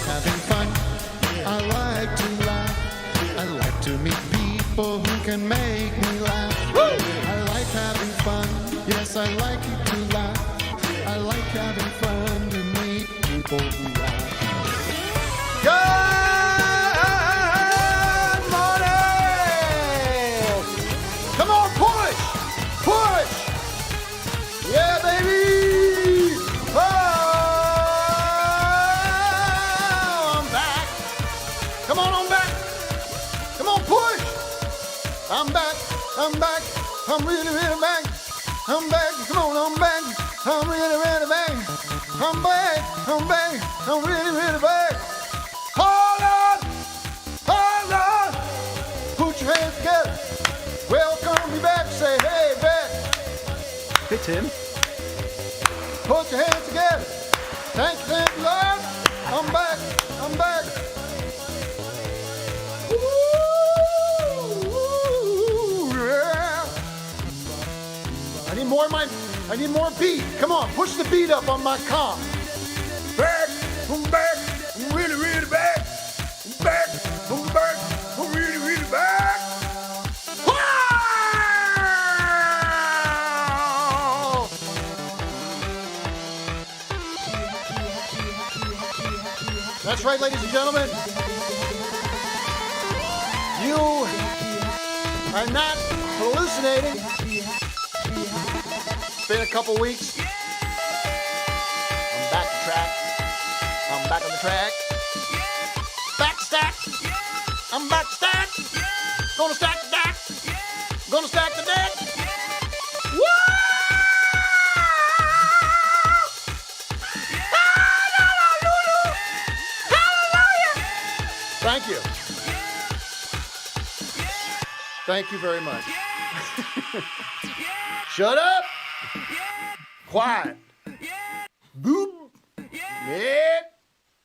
having fun. I like to laugh. I like to meet people who can make me laugh. Woo! I like having fun. Yes, I like to laugh. I like having fun to meet people who laugh. Good morning! Come on, push! Push! Yeah, baby! Oh, I'm back. Come on back. Come on, push. I'm back. I'm back. I'm really, really back. I'm back. Come on, I'm back. I'm really, really back. I'm back. I'm back. I'm really, really back. Hold on. Hold on. Put your hands together. Welcome me back. Say, hey, back. Hey, Tim. Put your hands together. Thank you, Lord. I'm back. I'm back. Ooh, yeah. I need more beat. Come on, push the beat up on my comp. Back. I'm back. I'm really, really back. I'm back. I'm back. I'm really, really back. That's right, ladies and gentlemen. You are not hallucinating. It's been a couple weeks. I'm back to track. I'm back on the track. Back stack. I'm back to stack. Gonna stack the deck. Gonna stack the deck. Woo! Thank you. Thank you very much. Shut up. Quiet. Boop. Yeah.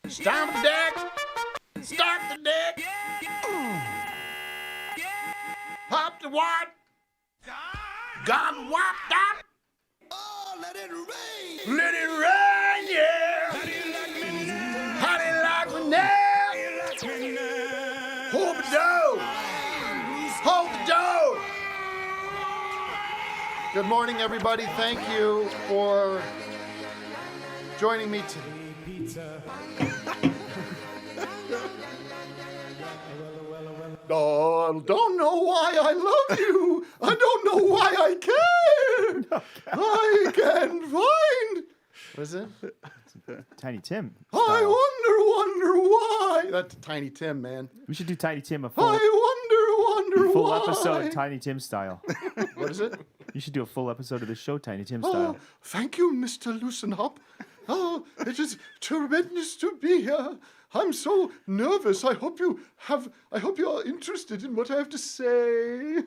Stomp the deck. Start the deck. Pop the what? God whopped up. Oh, let it rain. Let it rain, yeah. How do you like me now? Hold the door. Hold the door. Good morning, everybody. Thank you for joining me today. Oh, I don't know why I love you. I don't know why I care. I can't find. What is it? Tiny Tim. I wonder why. That's Tiny Tim, man. We should do Tiny Tim a full I wonder full why. episode Tiny Tim style. What is it? You should do a full episode of the show Tiny Tim Oh, style. thank you, Mr. Loosenhop. Oh, it is tremendous to be here. I'm so nervous. I hope you are interested in what I have to say.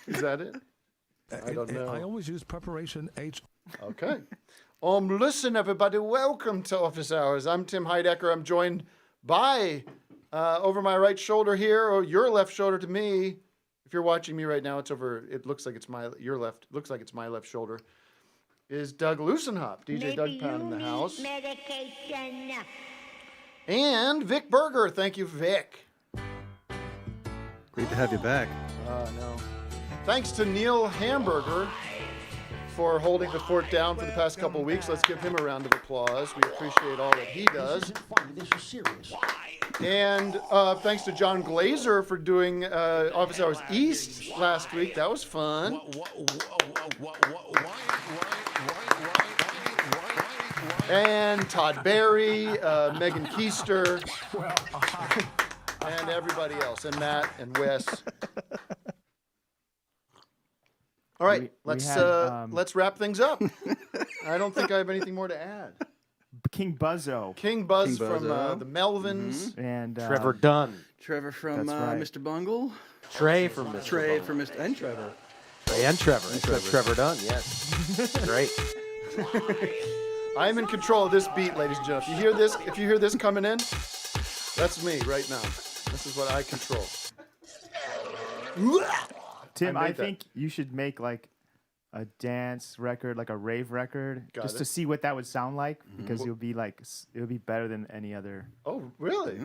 Is that it? I don't know. I always use preparation H. Okay. Listen, everybody. Welcome to Office Hours. I'm Tim Heidecker. I'm joined by, over my right shoulder here, or your left shoulder to me. If you're watching me right now, it's over. It looks like it's your left. Looks like it's my left shoulder. Is Doug Loosenhop, DJ Doug Pound in the house. Medication. And Vic Berger. Thank you, Vic. Great to have you back. No. Thanks to Neil Hamburger for holding the fort down for the past couple of weeks. Let's give him a round of applause. We appreciate all that he does. This is serious. And thanks to John Glazer for doing Office Hours East last week. That was fun. And Todd Barry, Megan Keister, and everybody else, and Matt and Wes. All right, let's wrap things up. I don't think I have anything more to add. King Buzzo. King Buzz King from Buzzo. the Melvins. And Trevor Dunn. Trevor from That's right. Mr. Bungle. Trey from Mr. Trey Bungle. from Mr. And Trevor. Trey and Trevor. Trevor Dunn, yes. Great. I'm in control of this beat, ladies and gentlemen. If you hear this coming in, that's me right now. This is what I control. Tim, I made that. think you should make like a dance record, like a rave record, Got just it. to see what that would sound like, because it would be like it would be better than any other. Oh, really?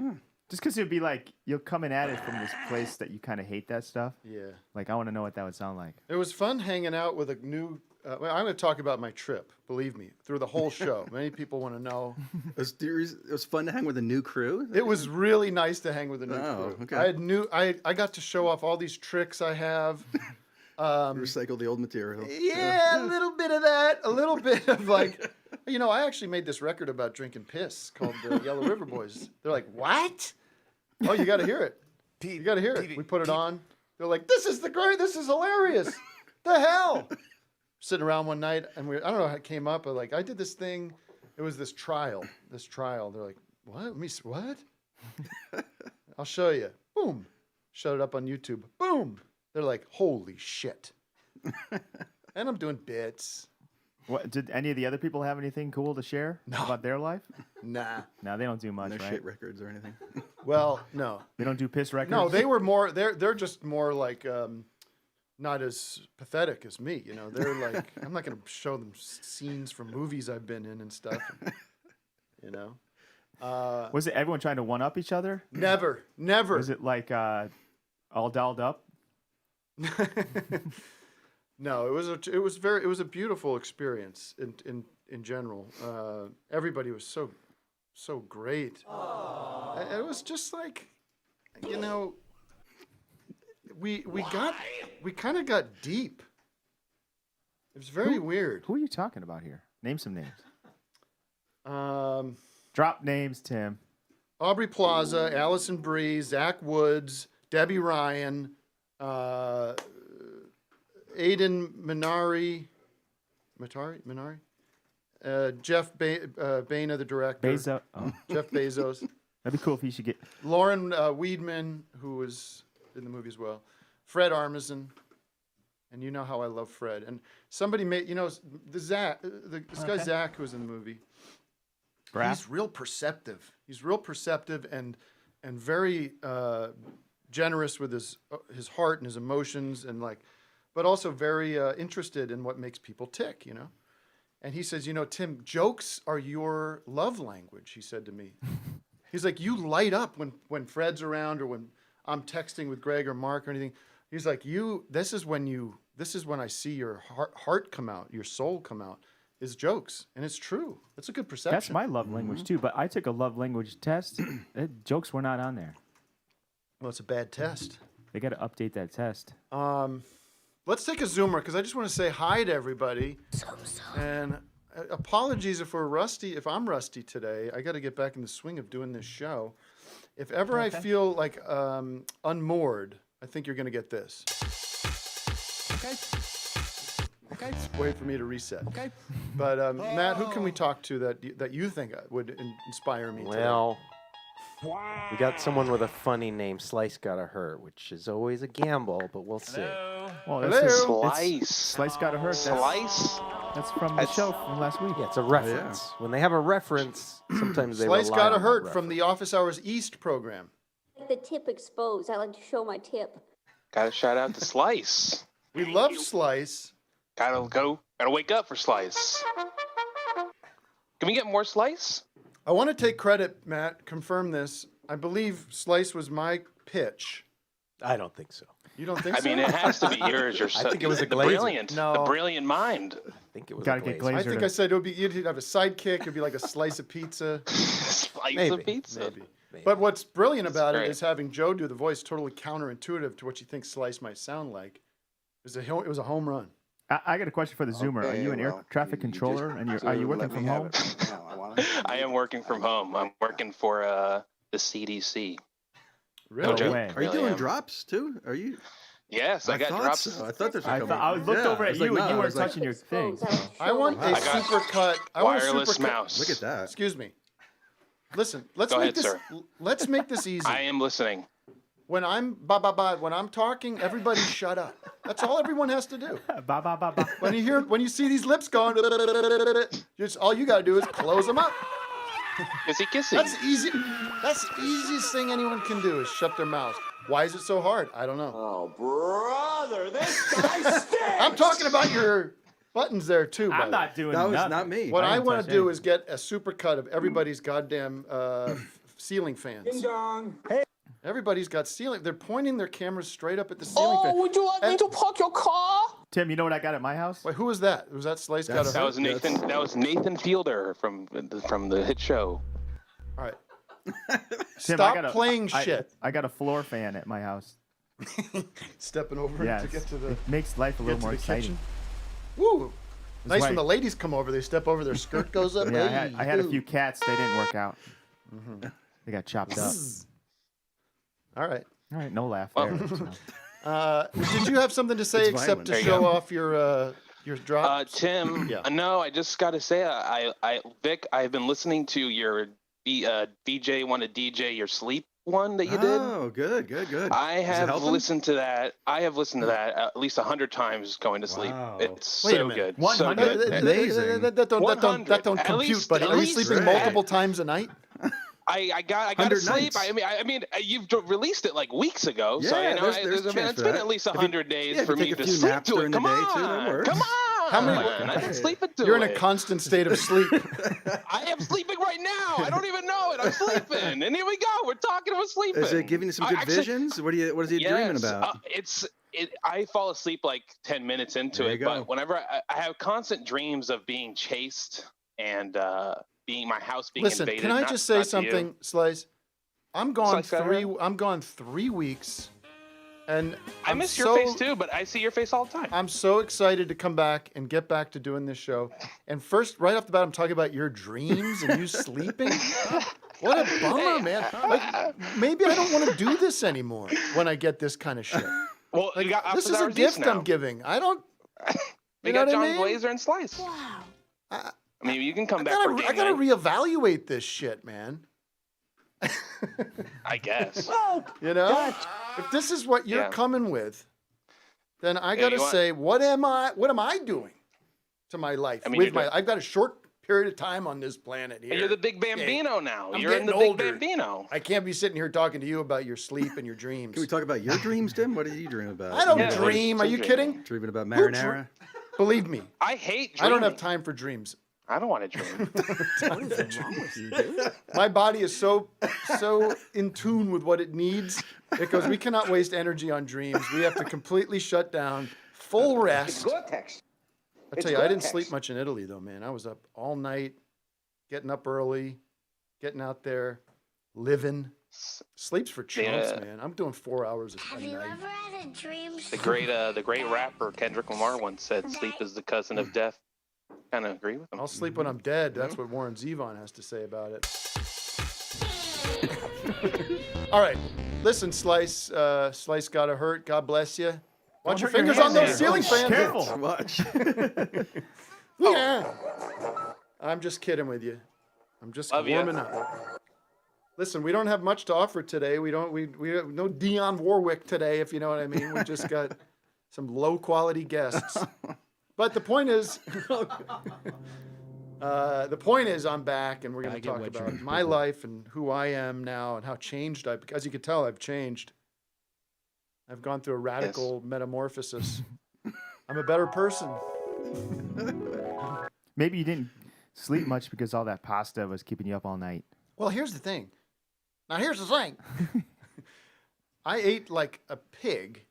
Just because it would be like you're coming at it from this place that you kind of hate that stuff. Yeah. Like I want to know what that would sound like. It was fun hanging out with a new. Well, I'm going to talk about my trip. Believe me, through the whole show. Many people want to know. It was fun to hang with a new crew. It was really nice to hang with a new Oh, crew. okay. I got to show off all these tricks I have. Recycle the old material. Yeah, a little bit of that. A little bit of like, I actually made this record about drinking piss called the Yellow River Boys. They're like, what? Oh, you got to hear it. You got to hear it. We put it on. They're like, this is hilarious. The hell? Sitting around one night, and I don't know how it came up, but like, I did this thing. It was this trial. They're like, what? Let me see, what? I'll show you. Boom. Showed it up on YouTube. Boom. They're like, holy shit. And I'm doing bits. What did any of the other people have anything cool to share about their life? Nah. No, they don't do much, No right? shit records or anything. Well, no. They don't do piss records. No, they were more. They're just more like not as pathetic as me. They're like, I'm not gonna show them scenes from movies I've been in and stuff. Was it everyone trying to one up each other? Never. Was it like all dolled up? No, it was a beautiful experience in general. Everybody was so great. It was just like, we kind of got deep. It was very weird. Who are you talking about here? Name some names. Um, Drop names, Tim. Aubrey Plaza, Allison Brie, Zach Woods, Debbie Ryan, Aiden Minari, Jeff Baina, the director. Bezos. Oh, Jeff Bezos. that'd be cool if he should get. Lauren Weedman, who was in the movie as well. Fred Armisen. And you know how I love Fred. And somebody made, this guy Zach, who was in the movie. Brad? He's real perceptive. He's real perceptive and very generous with his heart and his emotions but also very interested in what makes people tick, And he says, Tim, jokes are your love language, he said to me. He's like, you light up when Fred's around or when I'm texting with Greg or Mark or anything. He's like, this is when I see your heart come out, your soul come out, is jokes. And it's true. It's a good perception. That's my love language too. But I took a love language test. Jokes were not on there. Well, it's a bad test. They got to update that test. Let's take a zoomer because I just want to say hi to everybody. And apologies if I'm rusty today. I got to get back in the swing of doing this show. If ever I feel like unmoored, I think you're going to get this. Okay. Wait for me to reset. Okay. But Matt, who can we talk to that you think would inspire me today? Well, we got someone with a funny name, Slice Gotta Hurt, which is always a gamble, but we'll see. Well, Hello? Slice Gotta Hurt. Slice? That's from the show from last week. Yeah, it's a reference. When they have a reference, sometimes they Slice rely Gotta on that Hurt from reference. the Office Hours East program. The tip exposed. I like to show my tip. Gotta shout out to Slice. We love Slice. Gotta wake up for Slice. Can we get more Slice? I want to take credit, Matt. Confirm this. I believe Slice was my pitch. I don't think so. You don't think I so? mean, it has to be yours. I think it was a the Glazer. brilliant, No. the brilliant mind. I think it was Gotta a get glaze. Glazer. I think I said you'd have a sidekick. It'd be like a slice of pizza. Slice Maybe. of pizza. Maybe. But what's brilliant about it great. is having Joe do the voice totally counterintuitive to what you think Slice might sound like. It was a home run. I got a question for the Zoomer. Are you an air traffic controller and are you working from home? I am working from home. I'm working for the CDC. Really? joke. way. Are you Really doing am. drops too? Are you? Yes, I got thought drops. so. I thought this was I coming. looked over I at was you like, and you no, I weren't was like, touching your thing. Exposed. I like to I show want my a I got supercut. I want a Wireless supercut. mouse. Look at that. Excuse me. Listen, let's Go make ahead, this. sir. Let's make this easy. I am listening. When I'm when I'm talking, everybody shut up. That's all everyone has to do. Ba ba ba ba. When you see these lips going, just all you gotta do is close them up. Kissy kissy. That's easy. That's the easiest thing anyone can do is shut their mouths. Why is it so hard? I don't know. Oh, brother, this guy stinks! I'm talking about your buttons there too. by I'm the not way. doing That was nothing. not me. What I didn't want touch to do anything. is get a super cut of everybody's goddamn ceiling fans. Ding dong. Hey. Everybody's got ceiling. They're pointing their cameras straight up at the ceiling fan. would you like me to park your car? Tim, you know what I got at my house? Wait, who was that? Was that Slice got a That's- That hurt? was Nathan. That was Nathan Fielder from the hit show. All right. Tim, Stop I got playing shit. I got a floor fan at my house. Stepping over Yeah, to get to the it makes life a little get to more the exciting. kitchen. Woo! Nice why- when the ladies come over. They step over, their skirt goes up. Yeah, I had a Hey, few ooh. cats. They didn't work out. They got chopped up. All right. All right, no laugh Well- there. so. Did you have something to say It's except violent. to There you show go. off your drop? Tim, Yeah. no, I just got to say, Vic, I've been listening to your VJ want to DJ your sleep one that you did. Oh, good. I Is it have helping? listened to that. I have listened to that at least 100 times going to sleep. Wow. It's Wait a so minute. good. So 100? good. Amazing. That don't 100. At compute, least- buddy. at Are you least sleeping that. multiple times a night? I got to 100 sleep. nights. I mean, you've released it like weeks ago, so Yeah, you know, there's a chance it's for been that. at least If you- 100 days yeah, if for you me take a to few sleep naps to during it. the Come day, on, too, that works. come on. How many- I've been sleeping to You're in it. a constant state of sleep. I am sleeping right now. I don't even know it. I'm sleeping, and here we go. We're talking about sleeping. Is it giving you some good Actually, visions? What is he dreaming yes, about? I fall asleep like 10 minutes into There it, you go. but whenever I have constant dreams of being chased and being my house being Listen, invaded. can I not- just say not to you. something, Slice? I'm gone Slice, go ahead. I'm gone 3 weeks, and I miss your face too, but I see your face all the time. I'm so excited to come back and get back to doing this show. And first, right off the bat, I'm talking about your dreams and you sleeping. What a bummer, man. Like, maybe I don't want to do this anymore when I get this kind of shit. Well, Like, you got this Opposite is a Hours gift East now. I'm giving. I don't. We You know got what I John mean? Glazer and Slice. Wow. I mean, you can come I back for gotta, game I gotta night, reevaluate this shit, man. I guess. You know, if this is what you're Yeah. coming with, then I Yeah, gotta you want- say, what am I doing to my life? I mean, you're I've got a short period of time on this planet here. And you're the big Bambino now. I'm You're in the getting big older. Bambino. I can't be sitting here talking to you about your sleep and your dreams. Can we talk about your dreams, Tim? What do you dream about? I don't Yeah, dream. what Are is you he kidding? Dreaming about Who marinara? Believe me, I hate dreaming. I don't have time for dreams. I don't want to dream. What is wrong with you, dude? My body is so in tune with what it needs. It goes, we cannot waste energy on dreams. We have to completely shut down, full rest. Gore-Tex. I tell you, I didn't sleep much in Italy though, man. I was up all night, getting up early, getting out there, living. Sleep's for chumps, Yeah. man. I'm doing 4 hours a Have you night. ever had a dream? The great rapper Kendrick Lamar once said, "Sleep is the cousin of death." Kind of agree with him. I'll sleep when I'm dead. That's what Warren Zevon has to say about it. All right. Listen, Slice. Slice got a hurt. God bless you. Watch your hurt your fingers on hands those there. ceiling fans. Careful. Watch. Yeah. I'm just kidding with you. I'm just Love ya. warming up. Listen, we don't have much to offer today. We have no Dionne Warwick today, if you know what I mean. We just got some low quality guests. But the point is, I'm back, and we're going to talk about my life and who I am now and how changed as you can tell, I've changed. I've gone through a radical metamorphosis. I'm a better person. Maybe you didn't sleep much because all that pasta was keeping you up all night. Well, here's the thing. Now, here's the thing. I ate like a pig.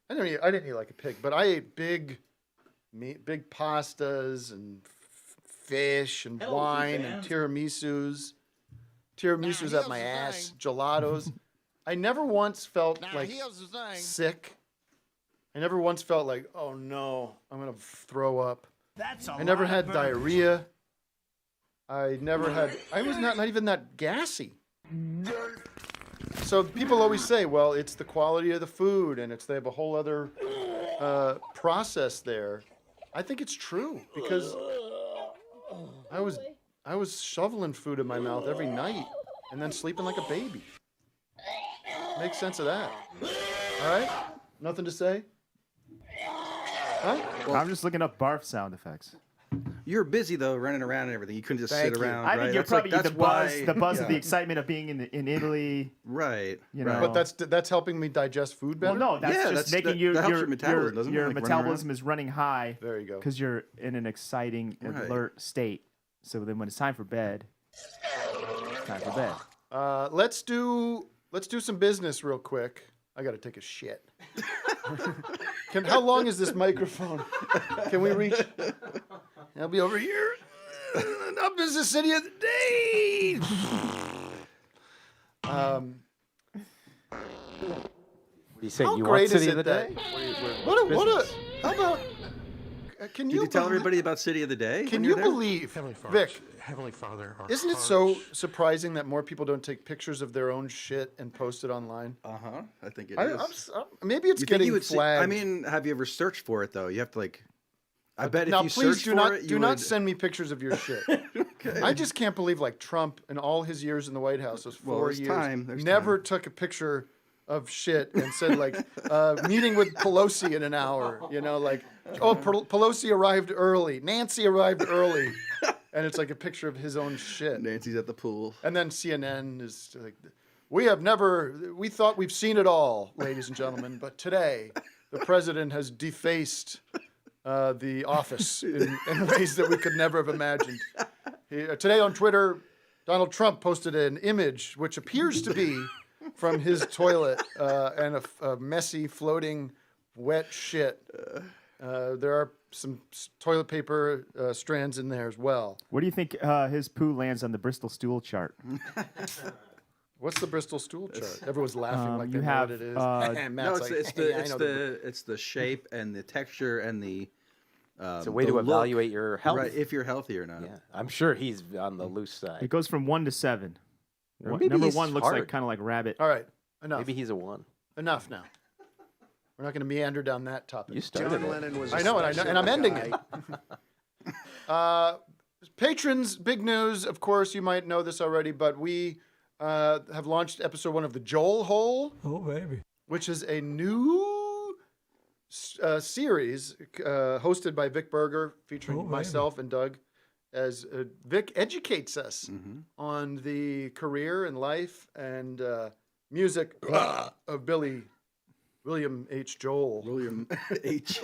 I didn't eat like a pig, but I ate big pastas and fish and wine and tiramisus. Tiramisus up my ass, gelatos. I never once felt like sick. I never once felt like, oh no, I'm gonna throw up. I never had diarrhea. I was not even that gassy. So people always say, well, it's the quality of the food and they have a whole other process there. I think it's true because I was shoveling food in my mouth every night and then sleeping like a baby. Make sense of that. All right? Nothing to say? Huh? I'm just looking up barf sound effects. You're busy though, running around and everything. You couldn't just Thank sit you. around. I right? think you're That's like- probably that's the buzz why- of the excitement of being in Italy. Right. You right. know. But that's helping me digest food better. Well, no, that's Yeah, just that's- making that- you that helps your your metabolism, doesn't it? your Like running metabolism around? is running high. There you go. Because you're in an exciting, Right. alert state. So then when it's time for bed, it's time for bed. Let's do some business real quick. I got to take a shit. How long is this microphone? Can we reach? I'll be over here. Up is the city of the day. You say How you great want is City it of the that- Day? How about? Can Did you you tell believe- everybody about City of the Day? Can when you you're there? believe, Heavenly Father, our Isn't it hearts- so surprising that more people don't take pictures of their own shit and post it online? I think it is. Maybe it's You think getting you would see- flagged. I mean, have you ever searched for it though? You have to like. I bet now if you please search do for not it, you do not would- send me pictures of your shit. Okay. I just can't believe like Trump in all his years in the White House, those 4 there's years, time, there's never time. took a picture of shit and said like meeting with Pelosi in an hour. You know, like Pelosi arrived early, Nancy arrived early, and it's like a picture of his own shit. Nancy's at the pool. And then CNN is like, we thought we've seen it all, ladies and gentlemen, but today the president has defaced the office in ways that we could never have imagined. Today on Twitter, Donald Trump posted an image which appears to be from his toilet and a messy, floating, wet shit. There are some toilet paper strands in there as well. Where do you think his poo lands on the Bristol stool chart? What's the Bristol stool chart? Everyone's laughing like they you know have, what it is. no, No, Matt's it's like, the "Hey, I know the it's the shape and the texture and the. It's a way the to look, evaluate your health. Right, if you're healthy or not. Yeah, I'm sure he's on the loose side. It goes from 1 to 7. Or maybe Number he's 1 looks like hard. kind of like rabbit. All right, enough. Maybe he's a 1. Enough now. We're not going to meander down that topic. You started it. I know, and I'm ending it. Patrons, big news. Of course, you might know this already, but we have launched episode 1 of the Joel Hole. Oh, baby. Which is a new series hosted by Vic Berger, featuring myself and Doug, as Vic educates us on the career and life and music of William H. Joel. William H.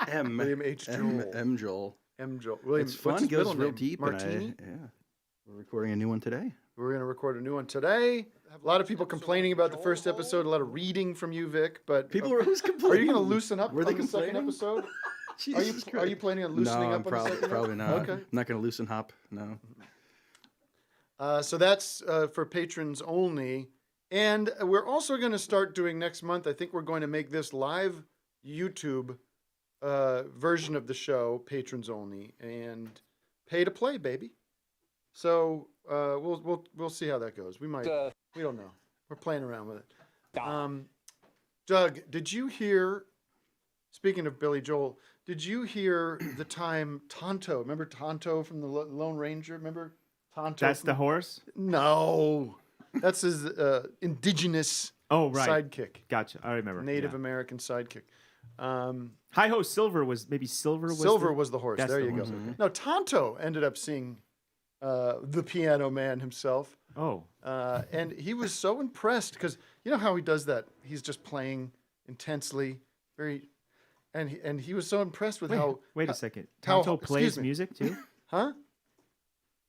M. William H. Joel. M. Joel. M. Joel. William, It's what's fun. his Goes middle real name? deep. Martini. Yeah. We're recording a new one today. We're going to record a new one today. A lot of people complaining about the first episode. A lot of reading from you, Vic. But People are always Are you complaining. going to loosen up Were they on the second complaining? episode? Jesus Are you planning on loosening no, up on probably, the second probably episode? not. Okay. I'm not going to loosen hop. No. So that's for patrons only. And we're also going to start doing next month. I think we're going to make this live YouTube version of the show, patrons only, and pay to play, baby. So we'll see how that goes. We might. We don't know. We're playing around with it. Doug, did you hear? Speaking of Billy Joel, did you hear the time Tonto? Remember Tonto from the Lone Ranger? Remember Tonto? That's the horse? No, that's his indigenous sidekick. Gotcha. I remember. Native American sidekick. Hi-Ho Silver was Silver was the horse. That's There the you horse, go. okay. No, Tonto ended up seeing the Piano Man himself. Oh. And he was so impressed because you know how he does that. He's just playing intensely, and he was so impressed with how. Wait a second. how- Tonto plays excuse me. music too? Huh?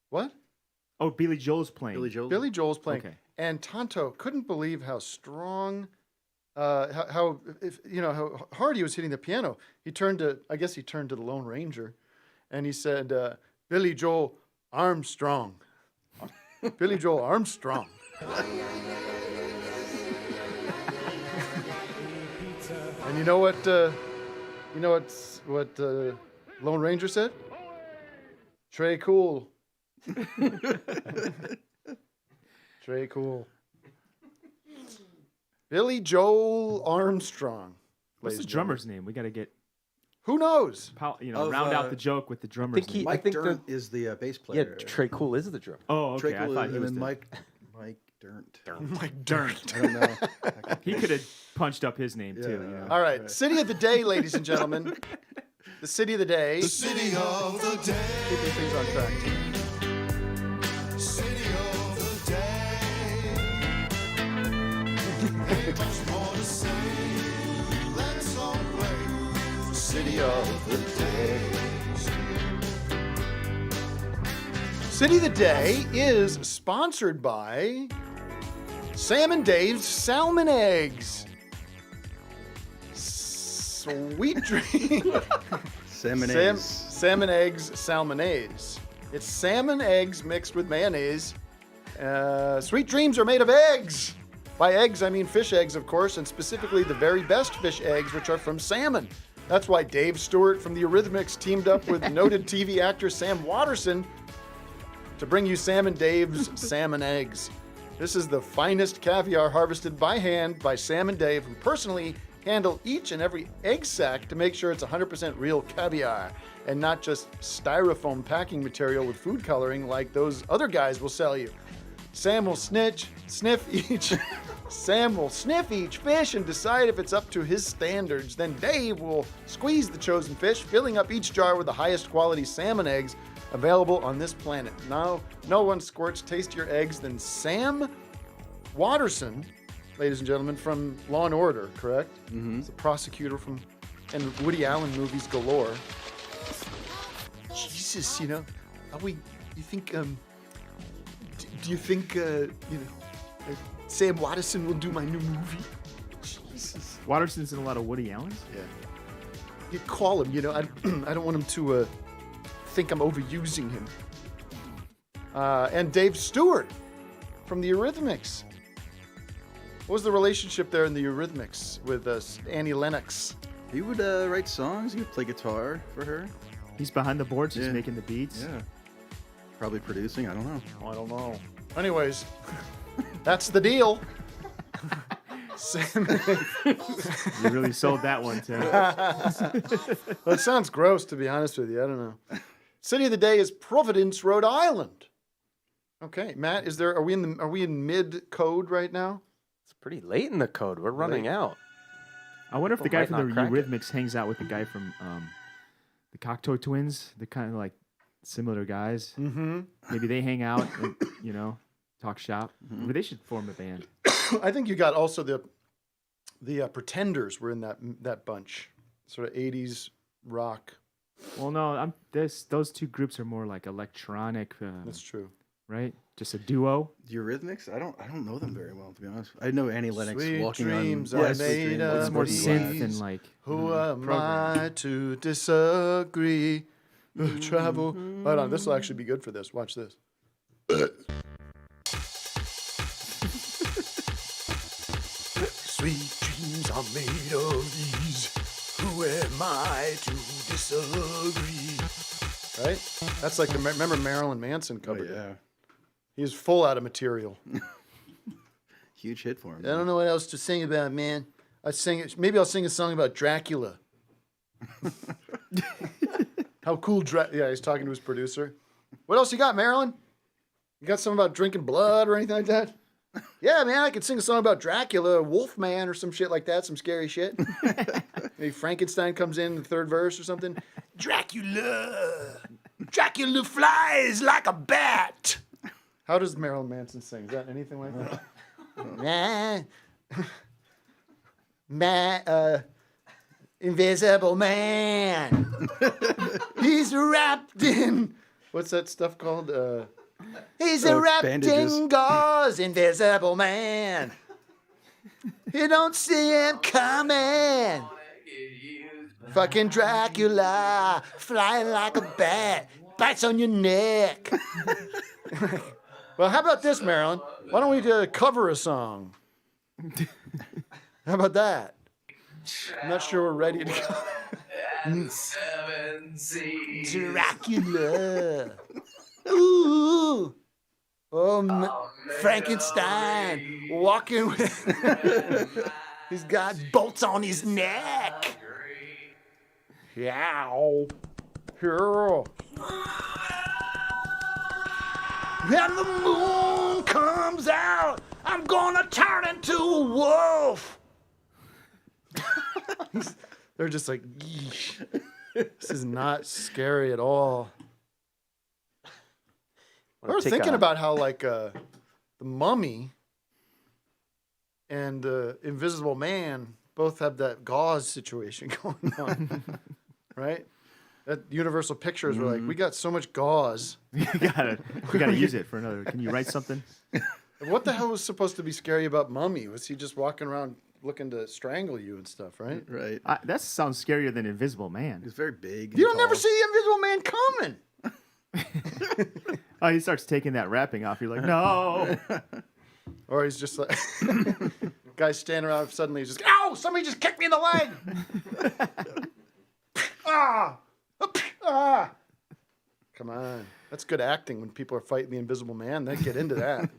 What? Oh, Billy Joel's playing. Billy Joel's playing, Okay. and Tonto couldn't believe how strong, how hard he was hitting the piano. He turned to the Lone Ranger, and he said, "Billy Joel Armstrong, Billy Joel Armstrong." And you know what? What Lone Ranger said? Trey cool. Trey cool. Billy Joel Armstrong. What's the ladies and drummer's name? We got to get Who knows? round out the joke with the drummer's name. Mike Dirnt is the bass Yeah, player. Trey Cool is the drummer. Oh, okay. Trey I Cool thought is- he and was then the... Mike Dirnt. Mike Dirnt. I don't know. He could have punched up his name too. You know? All right. City of the day, ladies and gentlemen. The city of the day. City of the day. Keeping things on track. City of the day. Ain't much more to say. Let's all play. City of the day. City of the Day is sponsored by Sam and Dave's Salmon Eggs. Sweet dream. Salmon Salmon eggs, salmonase. It's salmon eggs mixed with mayonnaise. Sweet dreams are made of eggs. By eggs, I mean fish eggs, of course, and specifically the very best fish eggs, which are from salmon. That's why Dave Stewart from the Eurythmics teamed up with noted TV actor Sam Waterston to bring you Sam and Dave's Salmon Eggs. This is the finest caviar harvested by hand by Sam and Dave, who personally handle each and every egg sack to make sure it's 100% real caviar and not just styrofoam packing material with food coloring like those other guys will sell you. Sam will sniff each fish and decide if it's up to his standards. Then Dave will squeeze the chosen fish, filling up each jar with the highest quality salmon eggs available on this planet. Now, no one squirts tastier eggs than Sam Waterston, ladies and gentlemen, from Law and Order, correct? Mm-hmm. He's a prosecutor and Woody Allen movies galore. Jesus, you think, do you think, Sam Waterston will do my new movie? Jesus. Waterston's in a lot of Woody Allen's? Yeah. You call him, I don't want him to think I'm overusing him. And Dave Stewart from the Eurythmics. What was the relationship there in the Eurythmics with Annie Lennox? He would write songs. He would play guitar for her. He's behind the boards, just making the beats. Yeah. Probably producing. I don't know. I don't know. Anyways, that's the deal. Sam. You really sold that one, Tim. Well, it sounds gross, to be honest with you. I don't know. City of the day is Providence, Rhode Island. Okay, Matt, are we in mid code right now? It's pretty late in the code. We're running out. I wonder if the guy from the crack it. Eurythmics hangs out with the guy from the Cocteau Twins. They're kind of like similar guys. Mm-hmm. Maybe they hang out and, talk shop. Mm-hmm. Maybe they should form a band. I think you got also the Pretenders were in that bunch, sort of 80s rock. Well, no, those two groups are more like electronic. That's true, right? Just a duo. The Eurythmics, I don't know them very well, to be honest. I know Annie Lennox Sweet walking dreams on. are made of It's more these. synth and like. Who am I to disagree? Travel. Hold on, this will actually be good for this. Watch this. Sweet dreams are made of these. Who am I to disagree? Right? That's like remember Marilyn Manson covered it. Yeah. He's full out of material. Huge hit for him. I don't know what else to sing about, man. Maybe I'll sing a song about Dracula. How cool yeah, he's talking to his producer. What else you got, Marilyn? You got something about drinking blood or anything like that? Yeah, man, I could sing a song about Dracula, Wolfman, or some shit like that, some scary shit. Maybe Frankenstein comes in the third verse or something. Dracula flies like a bat. How does Marilyn Manson sing? Is that anything like that? Invisible man. He's wrapped in, what's that stuff called? He's wrapped bandages. in gauze, invisible man. You don't see him coming. Fucking Dracula, flying like a bat, bites on your neck. Well, how about this, Marilyn? Why don't we cover a song? How about that? I'm not sure we're ready to go. Dracula. Ooh. Frankenstein walking with. He's got bolts on his neck. Yow. Here. And the moon comes out. I'm gonna turn into a wolf. They're just like, yeesh. This is not scary at all. I Wanna was take thinking a- about how, like, the Mummy and the Invisible Man both have that gauze situation going on, right? That Universal Pictures were like, we got so much gauze. we gotta use it for another. Can you write something? What the hell was supposed to be scary about Mummy? Was he just walking around looking to strangle you and stuff, right? Right. That sounds scarier than Invisible Man. He's very big. You and don't never tall. see the Invisible Man coming. Oh, he starts taking that wrapping off. You're like, no. Or he's just like, guy's standing around, suddenly he's just, ow, somebody just kicked me in the leg. Ah! Ah! Come on. That's good acting when people are fighting the Invisible Man. They get into that.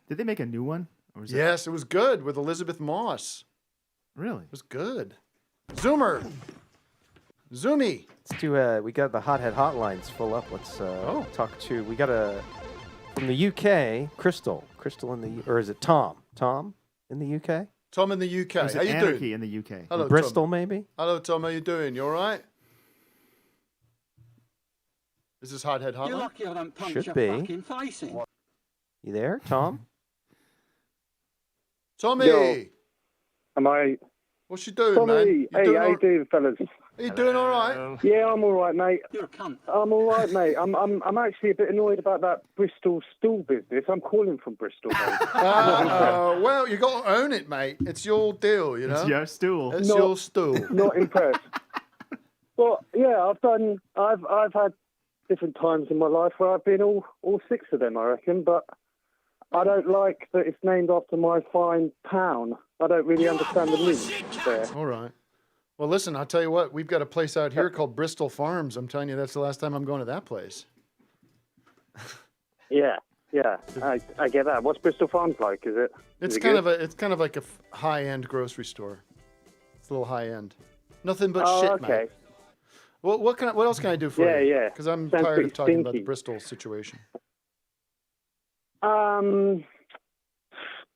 Did they make a new one? Or was Yes, it was good with Elizabeth Moss. Really? It was good. Zoomer. Zoomy. Let's do. We got the hothead hotlines full up. Let's talk to. We got from the UK. Crystal in the, or is it Tom? Tom in the UK. Tom in the UK. Was How it you Anarchy doing? in the UK? Hello, Bristol, Tom. maybe. Hello, Tom. How you doing? You all right? Is this Hothead Hotline? You're lucky I don't punch Should your be. fucking face in. You there, Tom? Tommy. Yo. Am I? What's you doing, Tommy, man? You hey, doing how all- you doing, fellas? Are you doing all right? Yeah, I'm all right, mate. You're a cunt. I'm all right, mate. I'm actually a bit annoyed about that Bristol stool business. I'm calling from Bristol, mate. Well, you got to own it, mate. It's your deal, you know. It's your stool. It's Not- your stool. Not impressed. But yeah, I've had different times in my life where I've been all six of them, I reckon. But I don't like that it's named after my fine town. I don't really understand the link there. All right. Well, listen, I'll tell you what. We've got a place out here called Bristol Farms. I'm telling you, that's the last time I'm going to that place. Yeah, I get that. What's Bristol Farms like? Is it? It's is it kind good? of it's kind of like a high-end grocery store. It's a little high-end. Nothing but Oh, shit, okay. mate. Well, what else can I do for Yeah, you? yeah. Because I'm Sounds tired pretty of talking about the stinky. Bristol situation.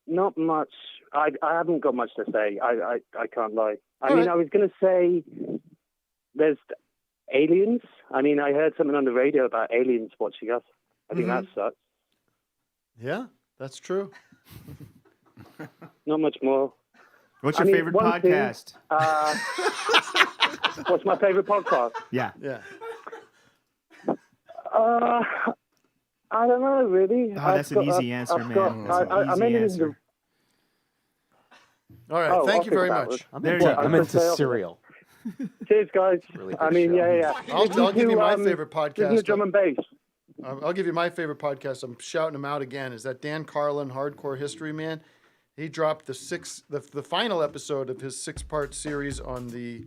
Not much. I haven't got much to say. I can't lie. I All mean, right. I was going to say there's aliens. I mean, I heard something on the radio about aliens watching us. I think that sucks. Yeah, that's true. Not much more. What's I your mean, favorite one thing- podcast? What's my favorite podcast? Yeah. Yeah. I don't know, really. Oh, that's an easy answer, man. That's an I easy mean, answer. All right. Oh, Thank I'll you think very about much. it. I'm There into, you go. I'm into I'll- cereal. Cheers, guys. Really I good mean, show. yeah. I'll give you my favorite Listen to drum podcast. and bass. I'll give you my favorite podcast. I'm shouting him out again. Is that Dan Carlin, Hardcore History Man? He dropped the final episode of his 6-part series on the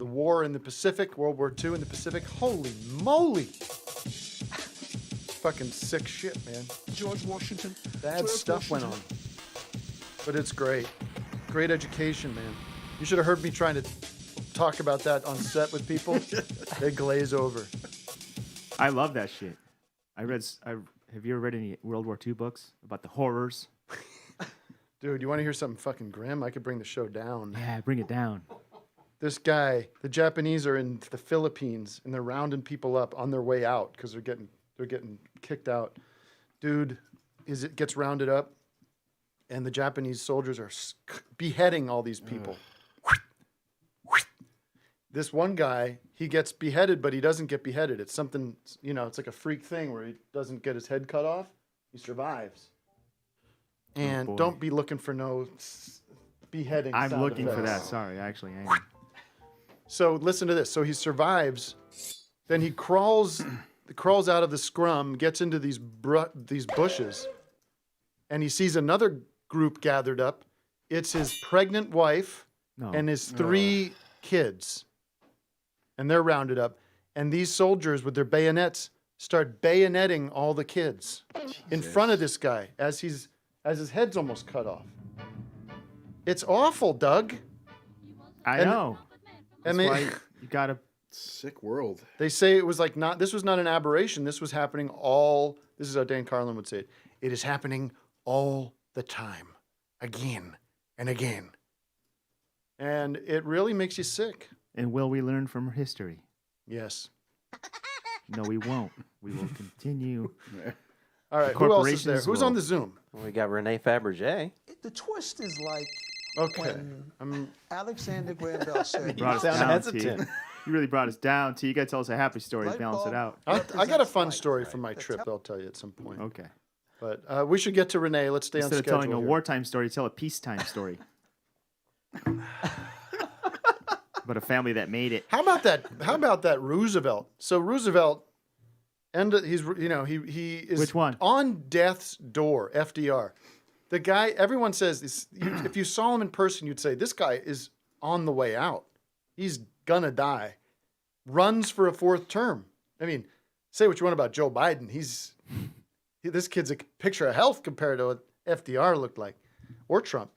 war in the Pacific, World War II in the Pacific. Holy moly! Fucking sick shit, man. George Washington. Bad stuff went on, but it's great. Great education, man. You should have heard me trying to talk about that on set with people. They glaze over. I love that shit. Have you ever read any World War II books about the horrors? Dude, you want to hear something fucking grim? I could bring the show down. Yeah, bring it down. This guy, the Japanese are in the Philippines and they're rounding people up on their way out because they're getting kicked out. Dude, gets rounded up, and the Japanese soldiers are beheading all these people. This one guy, he gets beheaded, but he doesn't get beheaded. It's something, it's like a freak thing where he doesn't get his head cut off. He survives. And boy. don't be looking for no beheading. I'm sound looking for effects. that. Sorry, actually, I am. So listen to this. So he survives. Then he crawls out of the scrum, gets into these bushes, and he sees another group gathered up. It's his pregnant wife and his 3 kids. And they're rounded up. And these soldiers with their bayonets start bayoneting all the kids in front of this guy as his head's almost cut off. It's awful, Doug. I know. And That's why you gotta. Sick world. They say it was this was not an aberration. This was happening this is how Dan Carlin would say it. It is happening all the time, again and again. And it really makes you sick. And will we learn from history? Yes. No, we won't. We will continue. All right. Who else is there? Who's on the Zoom? We got René Fabregé. The twist is like Okay. when Alexander Graham Bell said, Brought us sound down, hesitant. T. You really brought us down, T. You got to tell us a happy story to Light balance it bulb. out. I got a fun story from my trip. I'll tell you at some point. Okay. But we should get to Renee. Let's stay Instead on of schedule. telling a here. wartime story, tell a peacetime story. But a family that made it. How about that? How about that Roosevelt? So Roosevelt, and he's he is Which one? on death's door. FDR, the guy. Everyone says this. If you saw him in person, you'd say this guy is on the way out. He's gonna die. Runs for a fourth term. I mean, say what you want about Joe Biden. This kid's a picture of health compared to what FDR looked like, or Trump.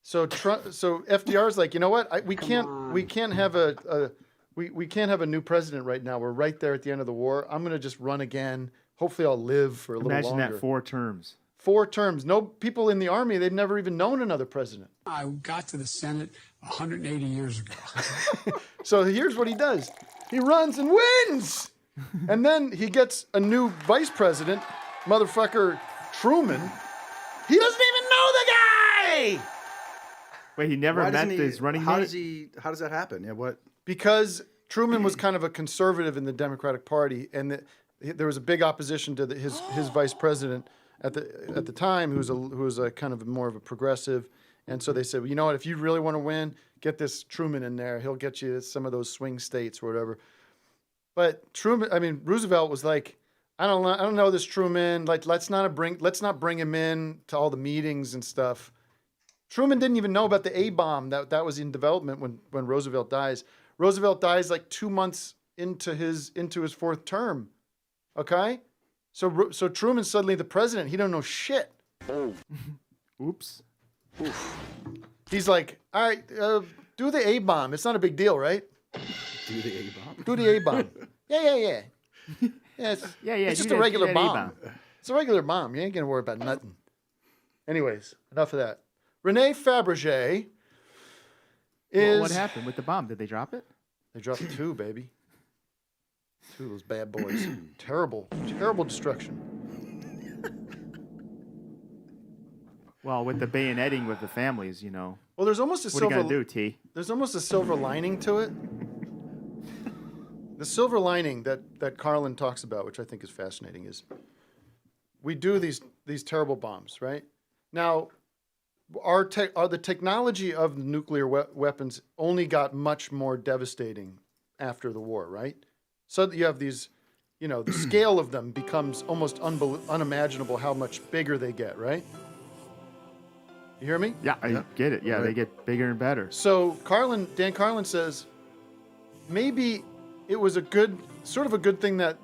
So FDR's like, you know what? We can't have a new president right now. We're right there at the end of the war. I'm gonna just run again. Hopefully, I'll live for a little Imagine longer. that 4 terms. 4 terms. No people in the army. They'd never even known another president. I got to the Senate 180 years ago. So here's what he does. He runs and wins. And then he gets a new vice president, motherfucker Truman. He doesn't even know the guy. Wait, he never met his running mate? How does that happen? Yeah, what? Because Truman was kind of a conservative in the Democratic Party, and there was a big opposition to his vice president at the time, who was a kind of more of a progressive. And so they said, well, you know what? If you really want to win, get this Truman in there. He'll get you some of those swing states or whatever. But Roosevelt was like, I don't know this Truman. Like, let's not bring him in to all the meetings and stuff. Truman didn't even know about the A-bomb that was in development when Roosevelt dies. Roosevelt dies like 2 months into his 4th term. Okay, so Truman's suddenly the president. He don't know shit. Oops. He's like, all right, do the A-bomb. It's not a big deal, right? Do the A-bomb? Do the A-bomb. Yeah. It's just a regular bomb. It's a regular bomb. You ain't gonna worry about nothing. Anyways, enough of that. René Fabregé is... Well, what happened with the bomb? Did they drop it? They dropped 2, baby. 2 of those bad boys. Terrible destruction. Well, with the bayoneting with the families, Well, there's almost a What are you gonna do, T? There's almost a silver lining to it. The silver lining that Carlin talks about, which I think is fascinating, is we do these terrible bombs, right? Now, the technology of the nuclear weapons only got much more devastating after the war, right? So that you have these, the scale of them becomes almost unimaginable how much bigger they get, right? You hear me? Yeah, I get it. Yeah, Right. they get bigger and better. So Dan Carlin says maybe it was a good thing that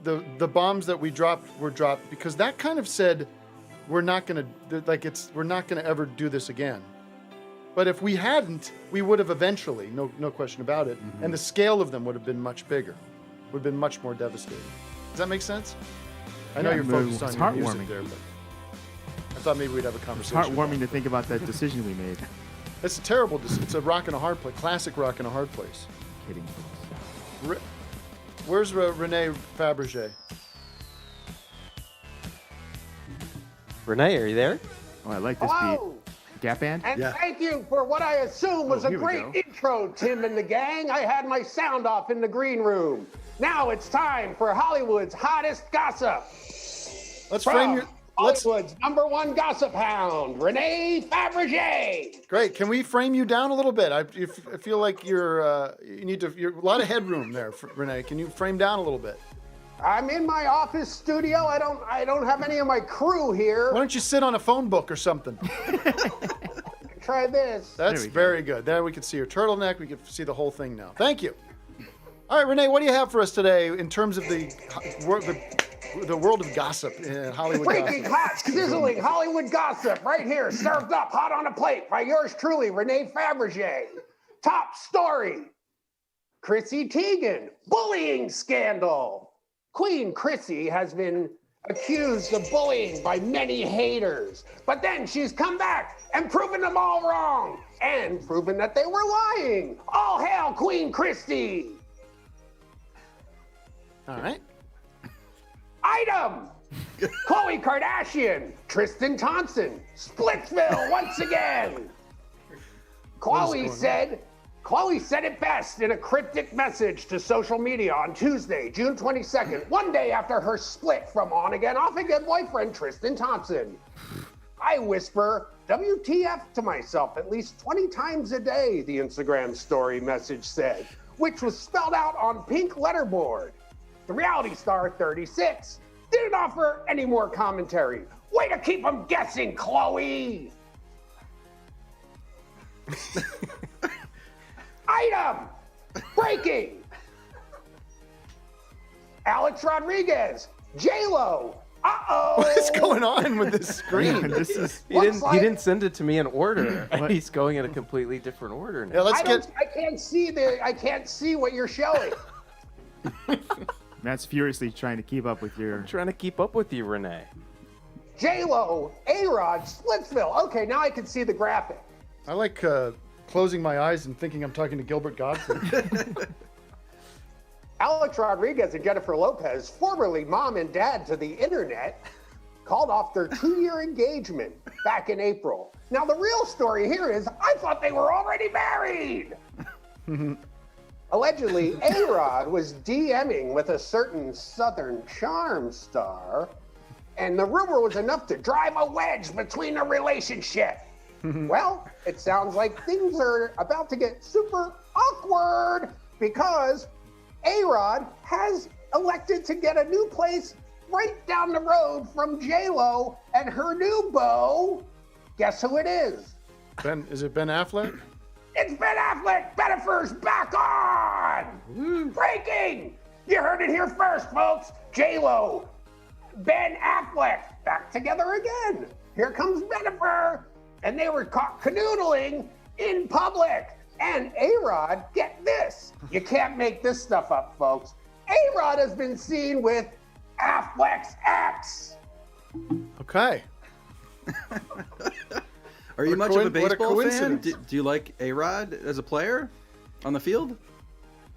the bombs that we dropped were dropped, because that kind of said we're not gonna ever do this again. But if we hadn't, we would have eventually, no question about it. Mm-hmm. And the scale of them would have been much bigger, would have been much more devastating. Does that make sense? I know Yeah, you're focused on it's your music heartwarming. there, but I thought maybe we'd have a It's conversation. heartwarming to think about that decision we made. It's a terrible. It's a rock and a hard place. Classic rock and a hard place. Kidding. Where's René Fabregé? Renee, are you there? Oh, I like this Hello, beat. Gap band? and thank you for what I assume was a here we great go. intro, Tim and the gang. I had my sound off in the green room. Now it's time for Hollywood's hottest gossip. Let's From frame your. Let's. Hollywood's #1 gossip hound, René Fabregé. Great. Can we frame you down a little bit? I feel like you're a lot of headroom there, Renee. Can you frame down a little bit? I'm in my office studio. I don't have any of my crew here. Why don't you sit on a phone book or something? Try this. That's very good. There we can see your turtleneck. We can see the whole thing now. Thank you. All right, Renee, what do you have for us today in terms of the world of gossip in Hollywood Freaking gossip? hot, sizzling Hollywood gossip right here, served up hot on a plate by yours truly, René Fabregé. Top story. Chrissy Teigen, bullying scandal. Queen Chrissy has been accused of bullying by many haters. But then she's come back and proven them all wrong and proven that they were lying. All hail Queen Christie. All right. Item. Khloe Kardashian, Tristan Thompson, Splitsville once again. Khloe said it best in a cryptic message to social media on Tuesday, June 22nd, one day after her split from on-again, off-again boyfriend Tristan Thompson. I whisper WTF to myself at least 20 times a day, the Instagram story message said, which was spelled out on pink letterboard. The reality star 36 didn't offer any more commentary. Way to keep them guessing, Khloe! Item! Breaking! Alex Rodriguez, J-Lo, uh-oh! What is going on with this screen? This is He didn't send it to me in order. He's going in a completely different order now. Yeah, I can't see what you're showing. Matt's furiously trying to keep up with your. I'm trying to keep up with you, Renee. J-Lo, A-Rod, Splitsville. Okay, now I can see the graphic. I like closing my eyes and thinking I'm talking to Gilbert Gottfried. Alex Rodriguez and Jennifer Lopez, formerly mom and dad to the internet, called off their 2-year engagement back in April. Now, the real story here is I thought they were already married. Allegedly, A-Rod was DMing with a certain Southern Charm star, and the rumor was enough to drive a wedge between the relationship. Well, it sounds like things are about to get super awkward because A-Rod has elected to get a new place right down the road from J-Lo and her new beau. Guess who it is? Is it Ben Affleck? It's Ben Affleck. Bennifer's back on. Breaking. You heard it here first, folks. J-Lo, Ben Affleck, back together again. Here comes Bennifer. And they were caught canoodling in public. And A-Rod, get this. You can't make this stuff up, folks. A-Rod has been seen with Affleck's ex. Okay. Are you much of a baseball fan? coincidence. Do you like A-Rod as a player on the field?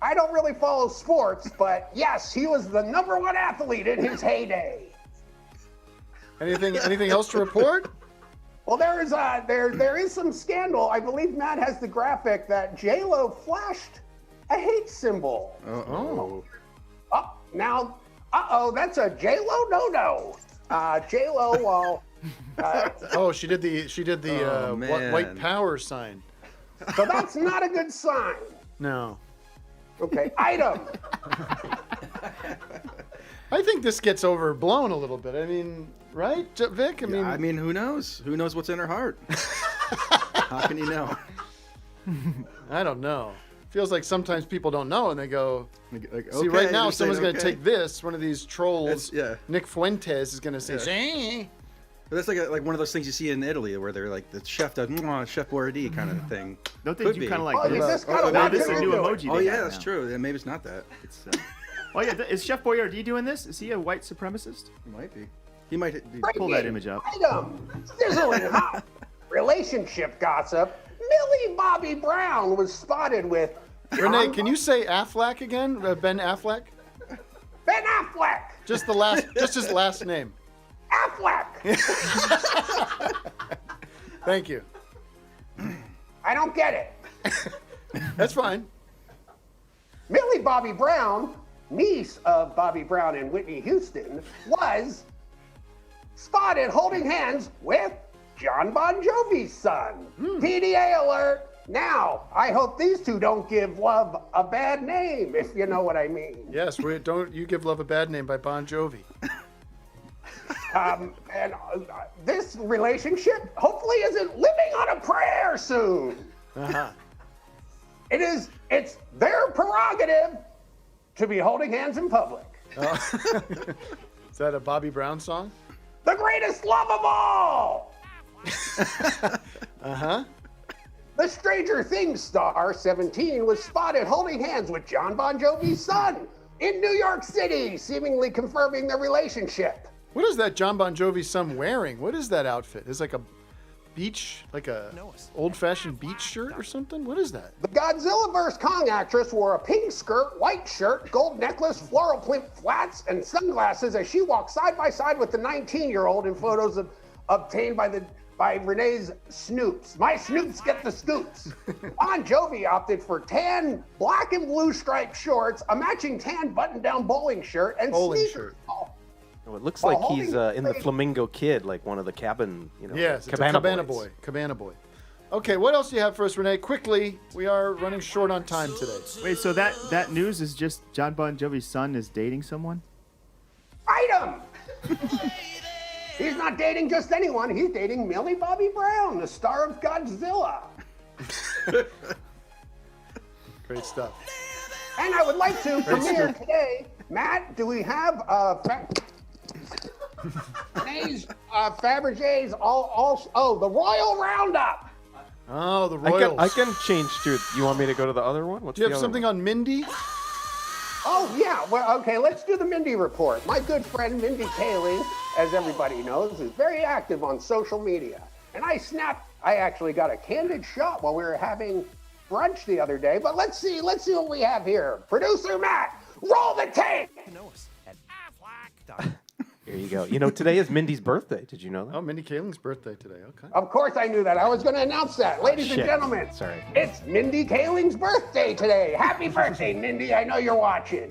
I don't really follow sports, but yes, he was the #1 athlete in his heyday. Anything else to report? Well, there is some scandal. I believe Matt has the graphic that J-Lo flashed a hate symbol. That's a J-Lo no-no. J-Lo, well, she did the white power sign. So that's not a good sign. No. Okay, item. I think this gets overblown a little bit. I mean, right, Vic? I mean, who knows? Who knows what's in her heart? How can you know? I don't know. Feels like sometimes people don't know, and they go, like, see, right now someone's going to okay. take this. One of these trolls, Yeah. Nick Fuentes, is going to say, Yeah. But that's like one of those things you see in Italy where they're like the chef does Chef Boyardee kind of thing. Don't they do kind of like Oh, this? this kind of Now this is a new emoji. Oh they yeah, got that's now. true. Yeah, maybe it's not that. It's, oh yeah, is Chef Boyardee doing this? Is he a white supremacist? He might be. He might be. Pull that image up. Item. Sizzling hot. Relationship gossip. Millie Bobby Brown was spotted with Renee, can you say Affleck again? Ben Affleck? Ben Affleck. Just his last name. Affleck. Thank you. I don't get it. That's fine. Millie Bobby Brown, niece of Bobby Brown and Whitney Houston, was spotted holding hands with John Bon Jovi's son. PDA alert. Now, I hope these two don't give love a bad name, if you know what I mean. Yes, don't you give love a bad name by Bon Jovi. This relationship hopefully isn't living on a prayer soon. Uh-huh. It's their prerogative to be holding hands in public. Is that a Bobby Brown song? The greatest love of all. Uh-huh. The Stranger Things star, 17, was spotted holding hands with John Bon Jovi's son in New York City, seemingly confirming their relationship. What is that John Bon Jovi's son wearing? What is that outfit? It's like a beach, like a old-fashioned beach shirt or something? What is that? The Godzilla vs. Kong actress wore a pink skirt, white shirt, gold necklace, floral print flats, and sunglasses as she walked side by side with the 19-year-old in photos obtained by Renee's Snoops. My Snoops get the scoops. Bon Jovi opted for tan, black and blue striped shorts, a matching tan button-down bowling shirt, and sneakers. Oh, it looks like he's in the Flamingo Kid, like one of the cabin, Yes, it's cabana a cabana boys. boy. Cabana boy. Okay, what else do you have for us, Renee? Quickly, we are running short on time today. Wait, so that news is just John Bon Jovi's son is dating someone? Item! He's not dating just anyone. He's dating Millie Bobby Brown, the star of Godzilla. Great stuff. And I would like to premiere today. Matt, do we have René's Fabregé's the Royal Roundup? Oh, the Royals. I can change to. You want me to go to the other one? What's Do you the have other something one? on Mindy? Oh, yeah. Well, okay, let's do the Mindy report. My good friend Mindy Kaling, as everybody knows, is very active on social media. And I actually got a candid shot while we were having brunch the other day. But let's see what we have here. Producer Matt, roll the tape! Here you go. Today is Mindy's birthday. Did you know that? Oh, Mindy Kaling's birthday today. Okay. Of course I knew that. I was going to announce that. Ladies and Shit. gentlemen, Sorry. it's Mindy Kaling's birthday today. Happy birthday, Mindy. I know you're watching.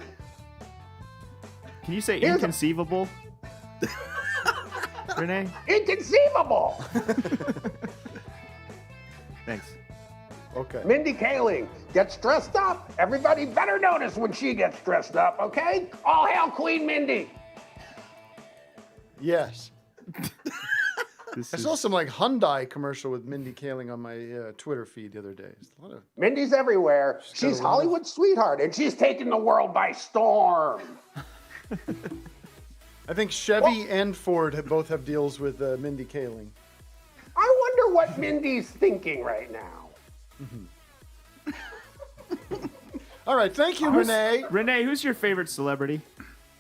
Can you say Here's inconceivable? Renee? Inconceivable! Thanks. Okay. Mindy Kaling gets dressed up. Everybody better notice when she gets dressed up, okay? All hail Queen Mindy. Yes. I saw some like Hyundai commercial with Mindy Kaling on my Twitter feed the other day. There's a lot of... Mindy's everywhere. She's got a lot of- Hollywood's sweetheart, and she's taking the world by storm. I think Chevy and Ford both have deals with Mindy Kaling. I wonder what Mindy's thinking right now. All right, thank you, Renee. Renee, who's your favorite celebrity?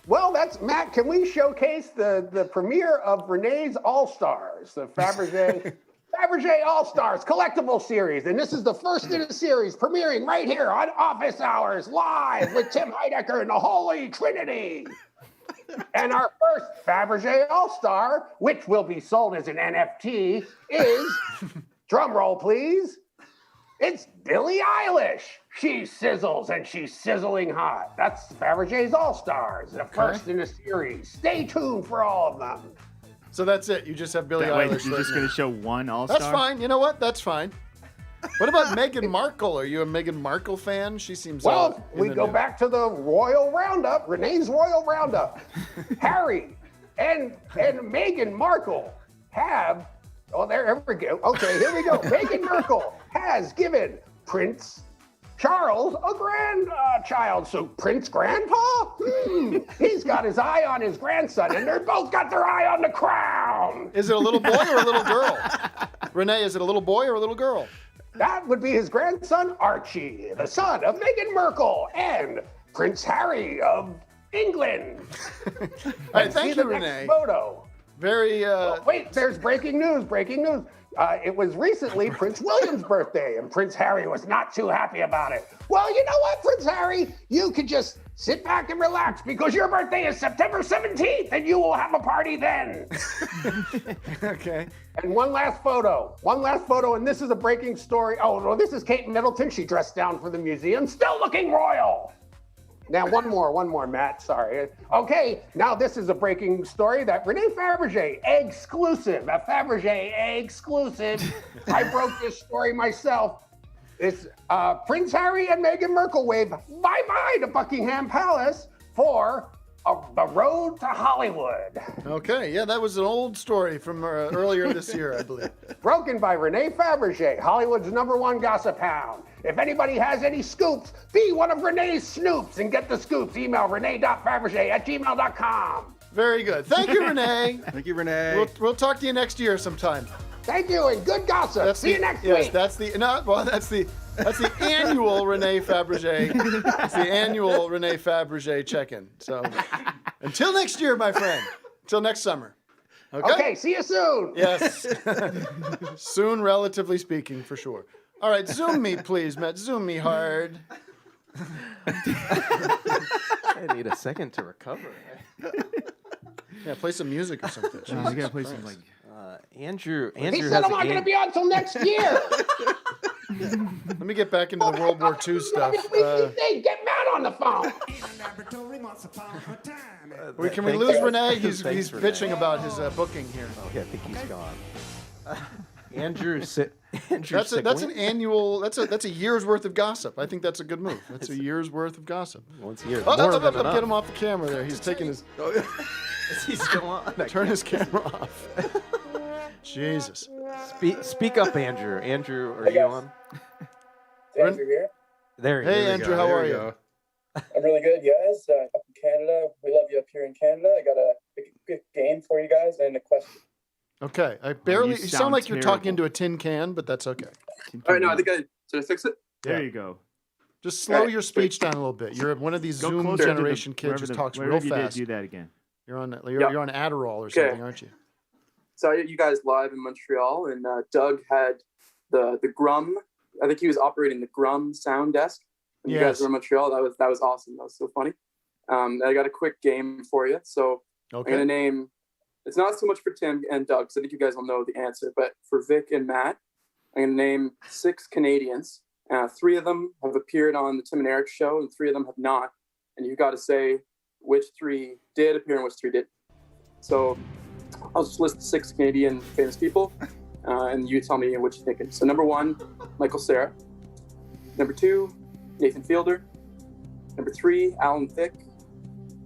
Well, that's Matt. Can we showcase the premiere of René's All Stars, the Fabregé All Stars collectible series? And this is the first in a series premiering right here on Office Hours live with Tim Heidecker and the Holy Trinity. And our first Fabregé All Star, which will be sold as an NFT, is, drum roll please, it's Billie Eilish. She sizzles and she's sizzling hot. That's Fabregé's All Stars, the first in a series. Stay tuned for all of them. So that's it. You just have Billie Wait, Eilish. you're right just now. going to show one all-star? That's fine. You know what? That's fine. What about Meghan Markle? Are you a Meghan Markle fan? She seems Well, in we the go news. back to the Royal Roundup, René's Royal Roundup. Harry and Meghan Markle have, there we go. Okay, here we go. Meghan Markle has given Prince Charles a grandchild. So Prince Grandpa? He's got his eye on his grandson, and they're both got their eye on the crown. Is it a little boy or a little girl? Renee, is it a little boy or a little girl? That would be his grandson, Archie, the son of Meghan Markle and Prince Harry of England. All right, And thank see the you, next Renee. Photo. Very. Wait, there's breaking news. It was recently Prince William's birthday, and Prince Harry was not too happy about it. Well, you know what, Prince Harry? You could just sit back and relax because your birthday is September 17th, and you will have a party then. Okay. And one last photo, and this is a breaking story. Oh, no, this is Kate Middleton. She dressed down for the museum, still looking royal. Now, one more, Matt, sorry. Okay, now this is a breaking story that René Fabregé, a Fabregé exclusive. I broke this story myself. It's Prince Harry and Meghan Markle wave bye-bye to Buckingham Palace for the road to Hollywood. Okay, yeah, that was an old story from earlier this year, I believe. Broken by René Fabregé, Hollywood's #1 gossip hound. If anybody has any scoops, be one of René's snoops and get the scoops. Email rene.fabergé@gmail.com. Very good. Thank you, Renee. Thank you, Renee. We'll talk to you next year sometime. Thank you, and good gossip. See you next yes, week. that's the annual René Fabregé. It's the annual René Fabregé check-in. So until next year, my friend. Till next summer. Okay? Okay, see you soon. Yes. Soon, relatively speaking, for sure. All right, zoom me, please, Matt. Zoom me hard. I need a second to recover. Yeah, play some music or something. You gotta play some like. Andrew He has said a I'm not going to game. be on until next year. Let me get back into the World War II stuff. Get Matt on the phone. Can we lose Renee? Thanks, He's Renee. bitching about his booking here. Oh, yeah, I think he's gone. Andrew's sick That's an week? annual. That's a year's worth of gossip. I think that's a good move. That's a year's worth of gossip. Once a year. Oh, More oh, than oh, enough. get him off the camera there. He's taking his. Is he still on? Turn his camera off. Jesus. Speak up, Andrew. Andrew, are you on? Andrew here. There he Hey, is. Andrew, how are you? I'm really good, guys. Up in Canada, we love you up here in Canada. I got a big game for you guys and a question. Okay, I barely. you You sound sound like you're talking terrible. into a tin can, but that's okay. All right, no, I think did I fix it? There Yeah. you go. Just slow your speech down a little bit. You're one of these Go Zoom closer to the- generation kids wherever who the- talks wherever real you did, fast. do that again. You're on Yeah. you're on Adderall or Okay. something, aren't you? So you guys live in Montreal, and Doug had the Grum. I think he was operating the Grum sound desk. When you Yes. guys were in Montreal, that was awesome. That was so funny. I got a quick game for you. So I'm gonna name. It's not so much for Tim and Doug, because I think you guys will know the answer. But for Vic and Matt, I'm gonna name 6 Canadians. 3 of them have appeared on the Tim and Eric show, and 3 of them have not. And you've got to say which 3 did appear and which 3 didn't. So I'll just list 6 Canadian famous people, and you tell me what you're thinking. So number 1, Michael Cera. Number 2, Nathan Fielder. Number 3, Alan Thicke.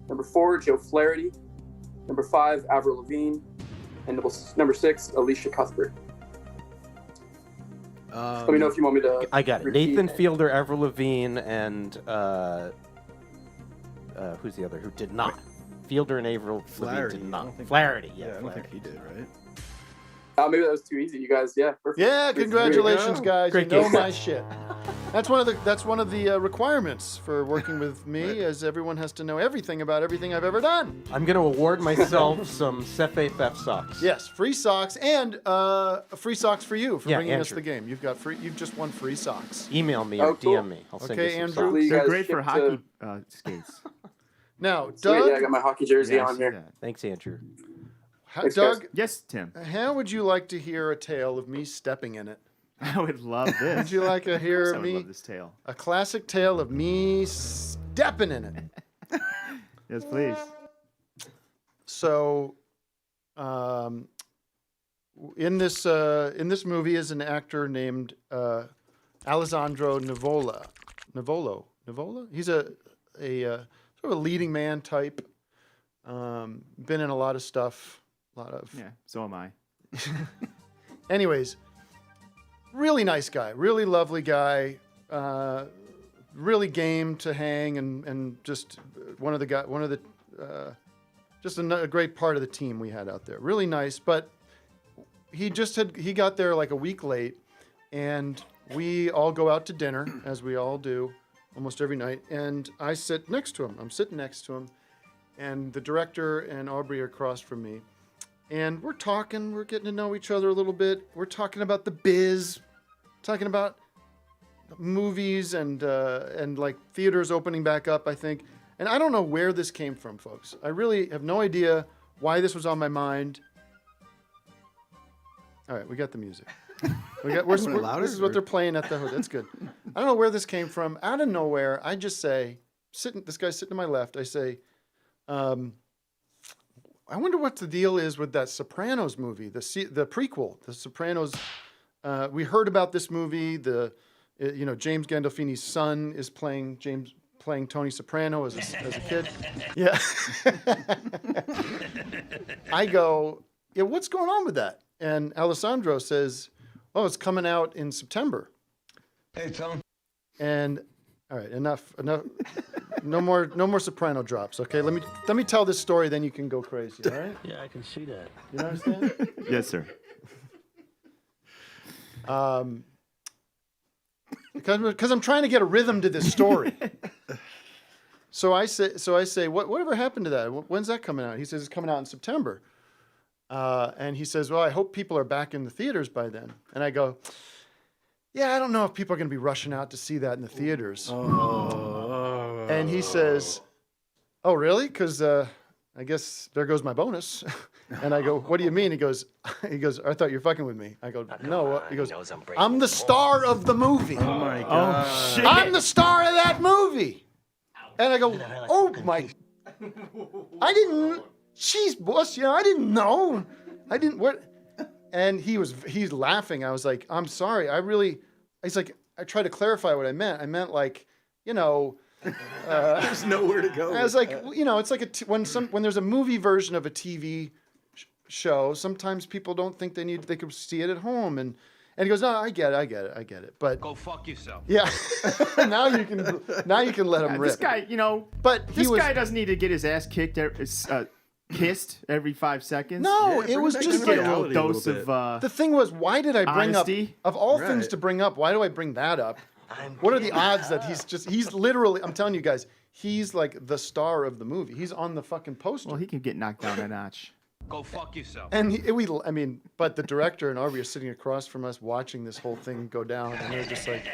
Number 4, Joe Flaherty. Number 5, Avril Lavigne. And number 6, Alicia Cuthbert. Let me know if you want me to. I got it. repeat. Nathan Fielder, Avril Lavigne, and who's the other who did not? Fielder and Avril Lavigne Flaherty. did I not. don't think- Flaherty, Yeah, I don't Flaherty. think he did, right? Maybe that was too easy. You guys, yeah, perfect. Yeah, Great. congratulations, guys. Great you know game. my shit. That's one of the requirements for working with me, is everyone has to know everything about everything I've ever done. I'm going to award myself some Cefe Theft socks. Yes, free socks and free socks for you for Yeah, bringing us Andrew. the game. You've just won free socks. Email me Oh, or cool. DM me. I'll send Okay, you some Andrew. socks. You They're guys great for ship hockey to- skates. Now, Sweet, Doug, yeah, I got my hockey jersey Yeah, I on see here. that. Thanks, Andrew. Thanks, guys. Doug, Yes, Tim. how would you like to hear a tale of me stepping in it? I would love this. Would you like to Of hear course I would me love this tale. a classic tale of me stepping in it? Yes, please. So, in this movie is an actor named Alessandro Nivola. He's a sort of a leading man type. Been in a lot of stuff. Yeah, so am I. Anyways, really nice guy, really lovely guy, really game to hang, and just just a great part of the team we had out there. Really nice, but he got there like a week late, and we all go out to dinner, as we all do almost every night, and I sit next to him. I'm sitting next to him, and the director and Aubrey are across from me. And we're talking, we're getting to know each other a little bit. We're talking about the biz, talking about movies and like theaters opening back up, I think. And I don't know where this came from, folks. I really have no idea why this was on my mind. All right, we got the music. This is what they're playing at the hotel. That's good. I don't know where this came from. Out of nowhere, I just say, this guy's sitting to my left. I say, I wonder what the deal is with that Sopranos movie, the prequel, The Sopranos. We heard about this movie. James Gandolfini's son is playing Tony Soprano as a kid. Yeah. I go, yeah, what's going on with that? And Alessandro says, oh, it's coming out in September. Hey, Tom. And all right, enough. No more Soprano drops, okay? Let me tell this story, then you can go crazy, all right? Yeah, I can see that. You understand? Yes, sir. Because I'm trying to get a rhythm to this story. So I say, whatever happened to that? When's that coming out? He says it's coming out in September. And he says, well, I hope people are back in the theaters by then. And I go, yeah, I don't know if people are going to be rushing out to see that in the theaters. And he says, oh, really? Because I guess there goes my bonus. And I go, what do you mean? He goes, I thought you were fucking with me. I go, no. He goes, I'm the star of the movie. Oh, my God. Oh, shit. I'm the star of that movie. And I go, oh, my. I didn't. Jeez, boss, I didn't know. I didn't. What? And he's laughing. I was like, I'm sorry. He's like, I tried to clarify what I meant. I meant like, there's nowhere to go. I was like, it's like when there's a movie version of a TV show, sometimes people don't think they could see it at home. And he goes, no, I get it. But Go fuck yourself. yeah, now you can let him rip. This guy, but this guy doesn't need to get his ass kicked, kissed every 5 seconds. No, Yeah, it was bring just back like the a little reality dose a little of. the thing was, why did I bring honesty? up, of all things Right. to bring up, why do I bring that up? What are the odds that he's literally, I'm telling you guys, he's like the star of the movie. He's on the fucking poster. Well, he can get knocked down a notch. Go fuck yourself. And but the director and Arby are sitting across from us watching this whole thing go down, and they're just like,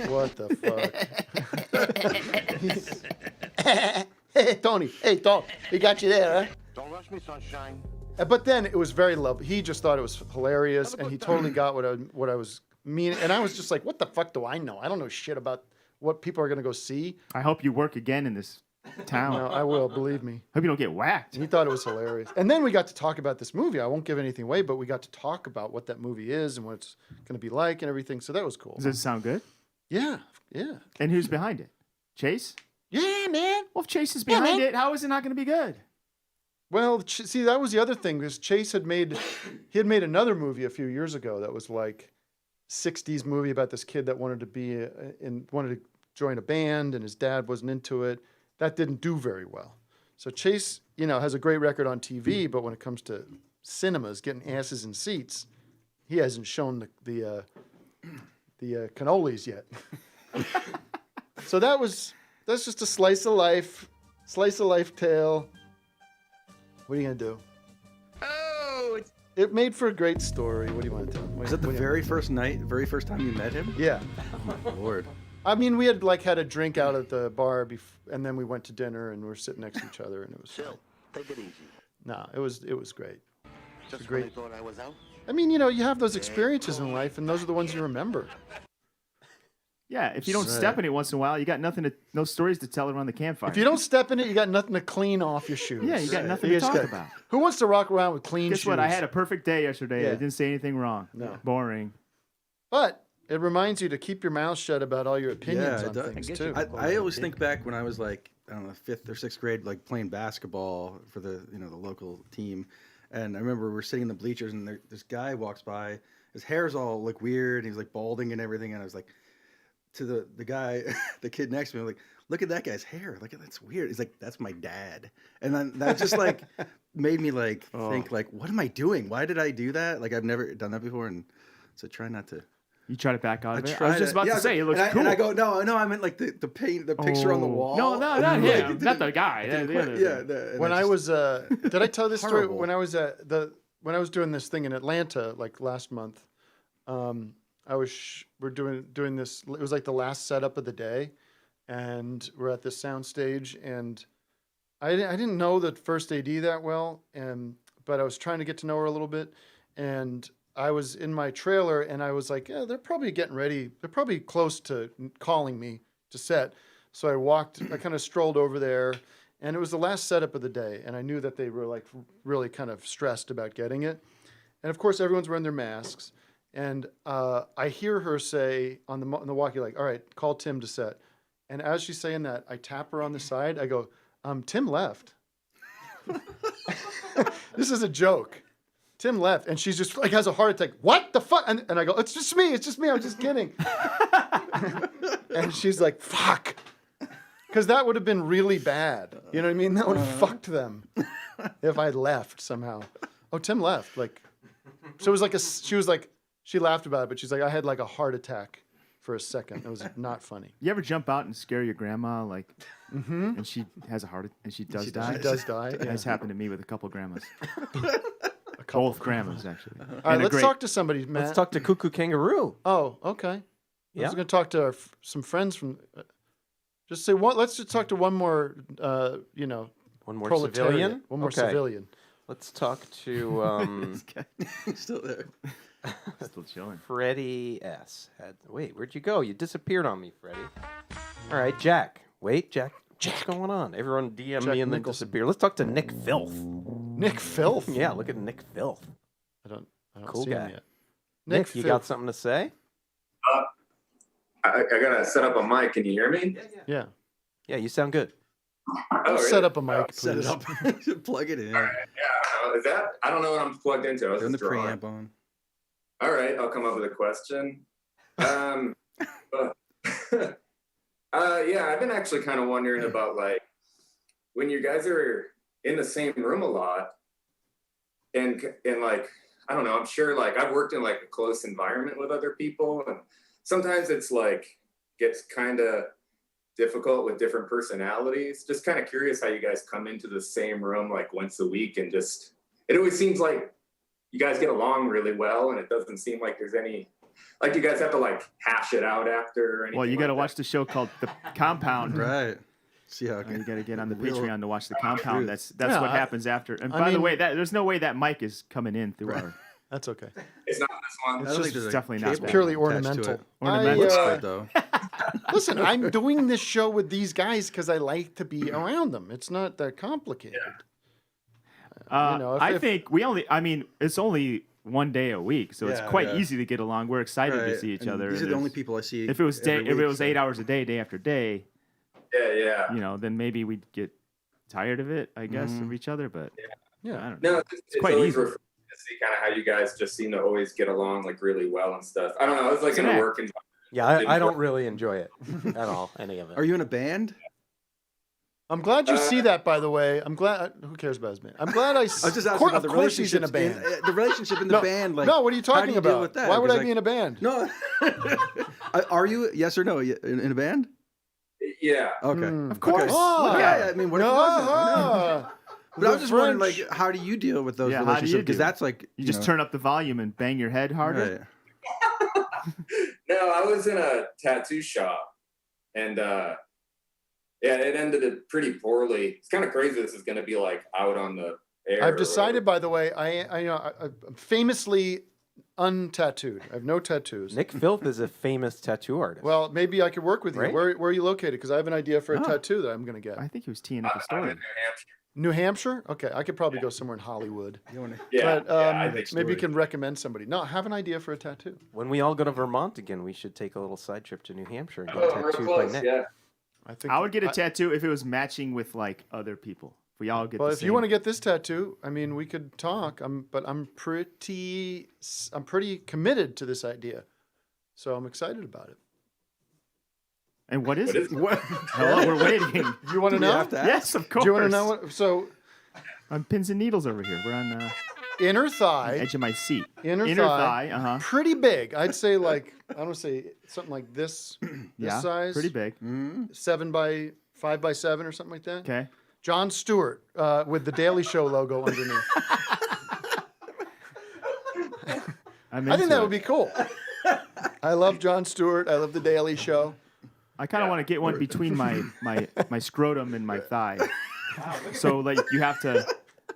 what the fuck? Hey, Tony, we got you there, huh? Don't rush me, sunshine. But then it was very lovely. He just thought it was hilarious, and he totally got what I was meaning. And I was just like, what the fuck do I know? I don't know shit about what people are going to go see. I hope you work again in this town. No, I will, believe me. Hope you don't get whacked. He thought it was hilarious. And then we got to talk about this movie. I won't give anything away, but we got to talk about what that movie is and what it's going to be like and everything. So that was cool. Does it sound good? Yeah. And who's behind it? Chase? Yeah, man. Well, if Chase is behind it, how is it not going to be good? Well, see, that was the other thing, because Chase had made another movie a few years ago that was like 60s movie about this kid that wanted to join a band, and his dad wasn't into it. That didn't do very well. So Chase, has a great record on TV, but when it comes to cinemas, getting asses in seats, he hasn't shown the cannolis yet. So that's just a slice of life tale. What are you gonna do? Oh, It made for a great story. What do you want to tell? Was that the very first time you met him? Yeah. Oh, my Lord. I mean, we had had a drink out at the bar, and then we went to dinner, and we were sitting next to each other, and it was fun. take it easy. No, it was great. Just great. when they thought I was out. I mean, you have those experiences in life, and those are the ones you remember. Yeah, if you don't step in it once in a while, you got no stories to tell around the campfire. If you don't step in it, you got nothing to clean off your shoes. Yeah, you got nothing to talk about. Who wants to rock around with clean shoes? Guess what? I had a perfect day yesterday. Yeah. I didn't say anything wrong. No. Boring. But it reminds you to keep your mouth shut about all your opinions on things, too. I always think back when I was like, I don't know, 5th or 6th grade, like playing basketball for the local team. And I remember we were sitting in the bleachers, and this guy walks by. His hair's all weird. And he was like balding and everything. And I was like, to the guy, the kid next to me, I'm like, look at that guy's hair. Look at that's weird. He's like, that's my dad. And then that just made me think what am I doing? Why did I do that? Like I've never done that before, and so try not to. You try to back out of it. I was just about to say it looks cool. And I go, no, I meant like the picture on the wall. No, not him, not the guy. When I was, did I tell this story? When I was when I was doing this thing in Atlanta last month, we're doing this. It was like the last setup of the day, and we're at this sound stage, and I didn't know the first AD that well, but I was trying to get to know her a little bit, and I was in my trailer, and I was like, yeah, they're probably getting ready. They're probably close to calling me to set. So I kind of strolled over there, and it was the last setup of the day, and I knew that they were really kind of stressed about getting it. And of course, everyone's wearing their masks. And I hear her say on the walkie, all right, call Tim to set. And as she's saying that, I tap her on the side. I go, Tim left. This is a joke. Tim left. And she's just has a heart attack. What the fuck? And I go, it's just me. I'm just kidding. And she's like, fuck. Because that would have been really bad. You know what I mean? That would have fucked them if I left somehow. Oh, Tim left. So it was she laughed about it, but she's like, I had a heart attack for a second. It was not funny. You ever jump out and scare your grandma, like, and she has a heart, and she does die? She does die. Yeah. That's happened to me with a couple grandmas. Both grandmas, actually. All right, let's talk to somebody, Matt. Let's talk to Cuckoo Kangaroo. Oh, okay. Yeah. I was going to talk to some friends from. Just say one. Let's just talk to one more. One more proletariat. civilian. One more Okay. civilian. Let's talk to He's still there. Still chilling. Freddie S. Wait, where'd you go? You disappeared on me, Freddie. All right, Jack. Wait, Jack. What's going on? Everyone DM Jack me and then Nicholson. disappear. Let's talk to Nick Filth. Nick Filth. Yeah, look at Nick Filth. I don't Cool see him guy. yet. Nick, you got something to say? I gotta set up a mic. Can you hear me? Yeah. Yeah, you sound good. Oh, really? Set up a mic, please. Set it up. Plug it in. All right. Yeah. Is that? I don't know what I'm plugged into. I was Turn the just drawing. preamp on. All right. I'll come up with a question. Yeah, I've been actually kind of wondering about like when you guys are in the same room a lot, and like I don't know. I'm sure like I've worked in like a close environment with other people, and sometimes it's like gets kind of difficult with different personalities. Just kind of curious how you guys come into the same room like once a week, and just it always seems like you guys get along really well, and it doesn't seem like there's any like you guys have to like hash it out after or anything. Well, you got to like watch the show called The Compound. Right. See how You got to get on the Real Patreon to watch The Compound. truth. That's what happens after. And by the way, there's no way that mic is coming in through our. That's okay. It's not this one. It's I don't just think there's a definitely not cable purely attached to ornamental. it. Ornamental. Looks good though. Listen, I'm doing this show with these guys because I like to be around them. It's not that complicated. I think we only. I mean, it's only one day a week, so it's Yeah, quite yeah. easy to get along. We're excited to Right. see each And other. These are and the only there's- people I see. If it was every if it week, was so- 8 hours a day after day, Yeah. then maybe we'd get tired of it, I guess, of each other. But Yeah. I don't know. No, It's quite always easy. refreshing to see kind of how you guys just seem to always get along like really well and stuff. I don't know. I was like It's in an a act. work environment. Yeah, I don't really enjoy it at all, any of it. Are you in a band? I'm glad you see that, by the way. I'm glad. Who cares about his band? I'm glad I. I was just asking about the Of course he's in a relationships band. the relationship in the band. Like, no, what are you how talking do you deal about? with that? Why would I Because, be in a band? No. Are you? Yes or no? In a band? Yeah. Okay. Of course. Oh, yeah. I mean, what if it wasn't? Ah. But I was just wondering, French. like, how do you deal with those Yeah, how do you relationships? Because do? that's like You just turn up the volume and bang your head harder. Right. No, I was in a tattoo shop, and yeah, it ended pretty poorly. It's kind of crazy. This is going to be like out on the air. I've decided, by the way, I'm famously untattooed. I have no tattoos. Nick Filth is a famous tattoo artist. Well, maybe I could work with you. Right? Where are you located? Because I have an idea for a Oh. tattoo that I'm going to get. I think he was teeing up a I'm story. in New Hampshire. New Hampshire? Okay, I could probably go somewhere in Hollywood. You wanna- Yeah, But I think maybe you can recommend somebody. No, I have an idea for a tattoo. When we all go to Vermont again, we should take a little side trip to New Hampshire and get Oh, real tattooed by close. Nick. Yeah. I think I would get a tattoo if it was matching with like other people. If we all get. Well, the if same. you want to get this tattoo, I mean, we could talk. But I'm pretty committed to this idea, so I'm excited about it. And what is What it? is it? What? Hello, we're waiting. You want to Do we know? have to ask? Yes, of course. Do you want to know what? So, On pins and needles over here. We're on inner the thigh, edge of my seat. inner Inner thigh, thigh. Uh huh. pretty big. I'd say like I don't say something like this. Yeah. size. Pretty big. 7 by 5 by 7 or something like that. Okay. Jon Stewart with the Daily Show logo underneath. I think that would be cool. I love Jon Stewart. I love the Daily Show. I kind of want to get one between my scrotum and my thigh. So like you have to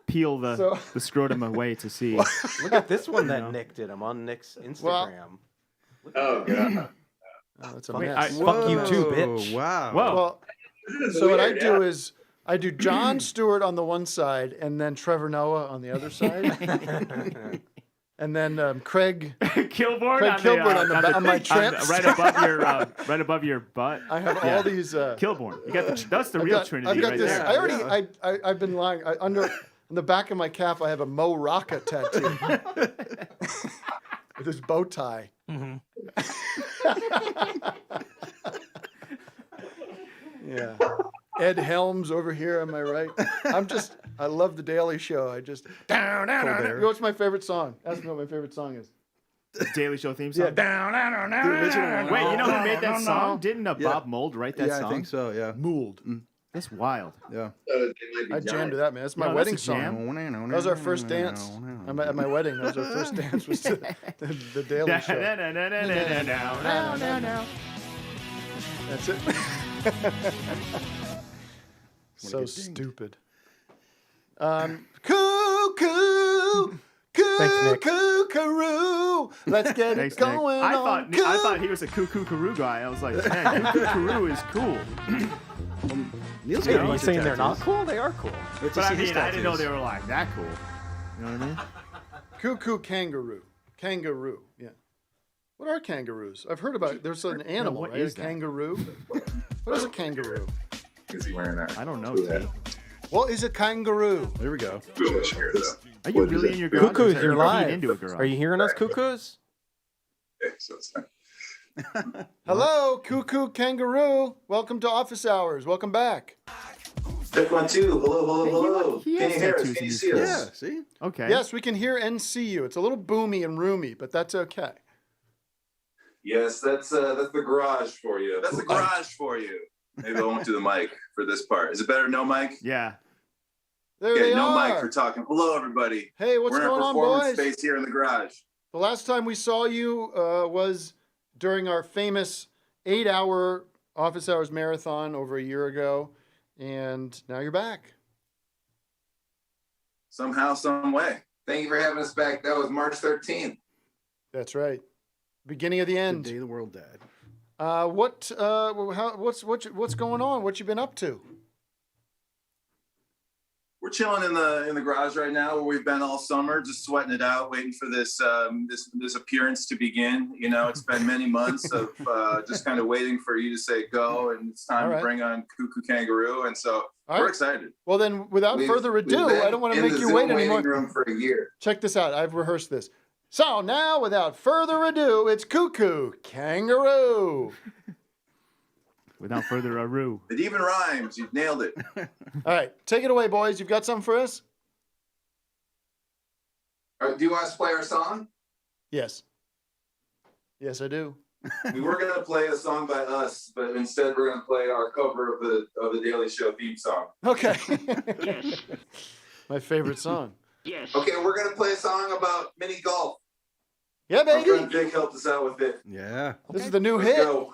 peel the scrotum away to see. Look at this one that Nick did. I'm on Nick's Instagram. Oh god. Oh, that's a Fuck, mess. fuck you too, bitch. Wow. Whoa. Well, so what I do is I do Jon Stewart on the one side and then Trevor Noah on the other side. And then Craig Kilborn on my trips. right above your butt. I have all these. Kilborn. You got that's the real Trinity I've got right this. there. I already. I've been lying. Under on the back of my calf, I have a Mo Rocca tattoo with his bow tie. Yeah. Ed Helms over here on my right. I love the Daily Show. I just down. What's my favorite song? Ask me what my favorite song is. Daily Show theme song. Yeah. Down, down, down, down, Wait, you know who made that song? Didn't Yeah. Bob Mould write that Yeah, song? I think so. Yeah. Mould. That's wild. Yeah. I jammed to that, man. That's my No, wedding that's a song. jam. That was our first dance. At my wedding, that was our first dance. Was the Daily Show. That's it. So stupid. Cuckoo, Cuckoo Kangaroo. Let's get Thanks, it going. Nick. I thought he was a Cuckoo Kangaroo guy. I was like, man, Cuckoo Kangaroo is cool. Neil's Hey, got a are you bunch of saying they're not tattoos. cool? They are cool. But I mean, I didn't know they were like that cool. You know what I mean? Cuckoo Kangaroo. Kangaroo. Yeah. What are kangaroos? I've heard about. There's an animal, what right? is A that? kangaroo. What is a kangaroo? Is he wearing that? I don't know. T. What is a kangaroo? There we go. Are you really in your garage? Cuckoos, Or you're peeing live. into a garage? Are you hearing us, Cuckoos? Okay, so it's Hello, Cuckoo Kangaroo. Welcome to Office Hours. Welcome back. Check 1, 2. Hello, hello. He Can has you hear us? tattoos Can in you his see face. us? Yeah. See. Okay. Yes, we can hear and see you. It's a little boomy and roomy, but that's okay. Yes, that's the garage for you. That's the garage for you. Maybe I won't do the mic for this part. Is it better no mic? Yeah. There Okay, they no are. mic for talking. Hello, everybody. Hey, what's We're in going a on, performance boys? space here in the garage. The last time we saw you was during our famous 8-hour Office Hours marathon over a year ago, and now you're back. Somehow, some way. Thank you for having us back. That was March 13th. That's right. Beginning of the The end. day the world died. What's going on? What you been up to? We're chilling in the garage right now, where we've been all summer, just sweating it out, waiting for this this appearance to begin. You know, it's been many months of just kind of waiting for you to say go, and it's time All right. to bring on Cuckoo Kangaroo, and so All we're right. excited. Well, then, without further ado, I don't want to make you wait anymore. Room for a year. Check this out. I've rehearsed this. So now, without further ado, it's Cuckoo Kangaroo. Without further ado. It even rhymes. You've nailed it. All right, take it away, boys. You've got something for us? All right, do you want us to play our song? Yes. Yes, I do. We were gonna play a song by us, but instead we're gonna play our cover of the Daily Show theme song. Okay. Yes. My favorite song. Yes. Okay, we're gonna play a song about mini golf. Yeah, Our baby. friend Vic helped us out with it. Yeah. This is the new Let's hit. go.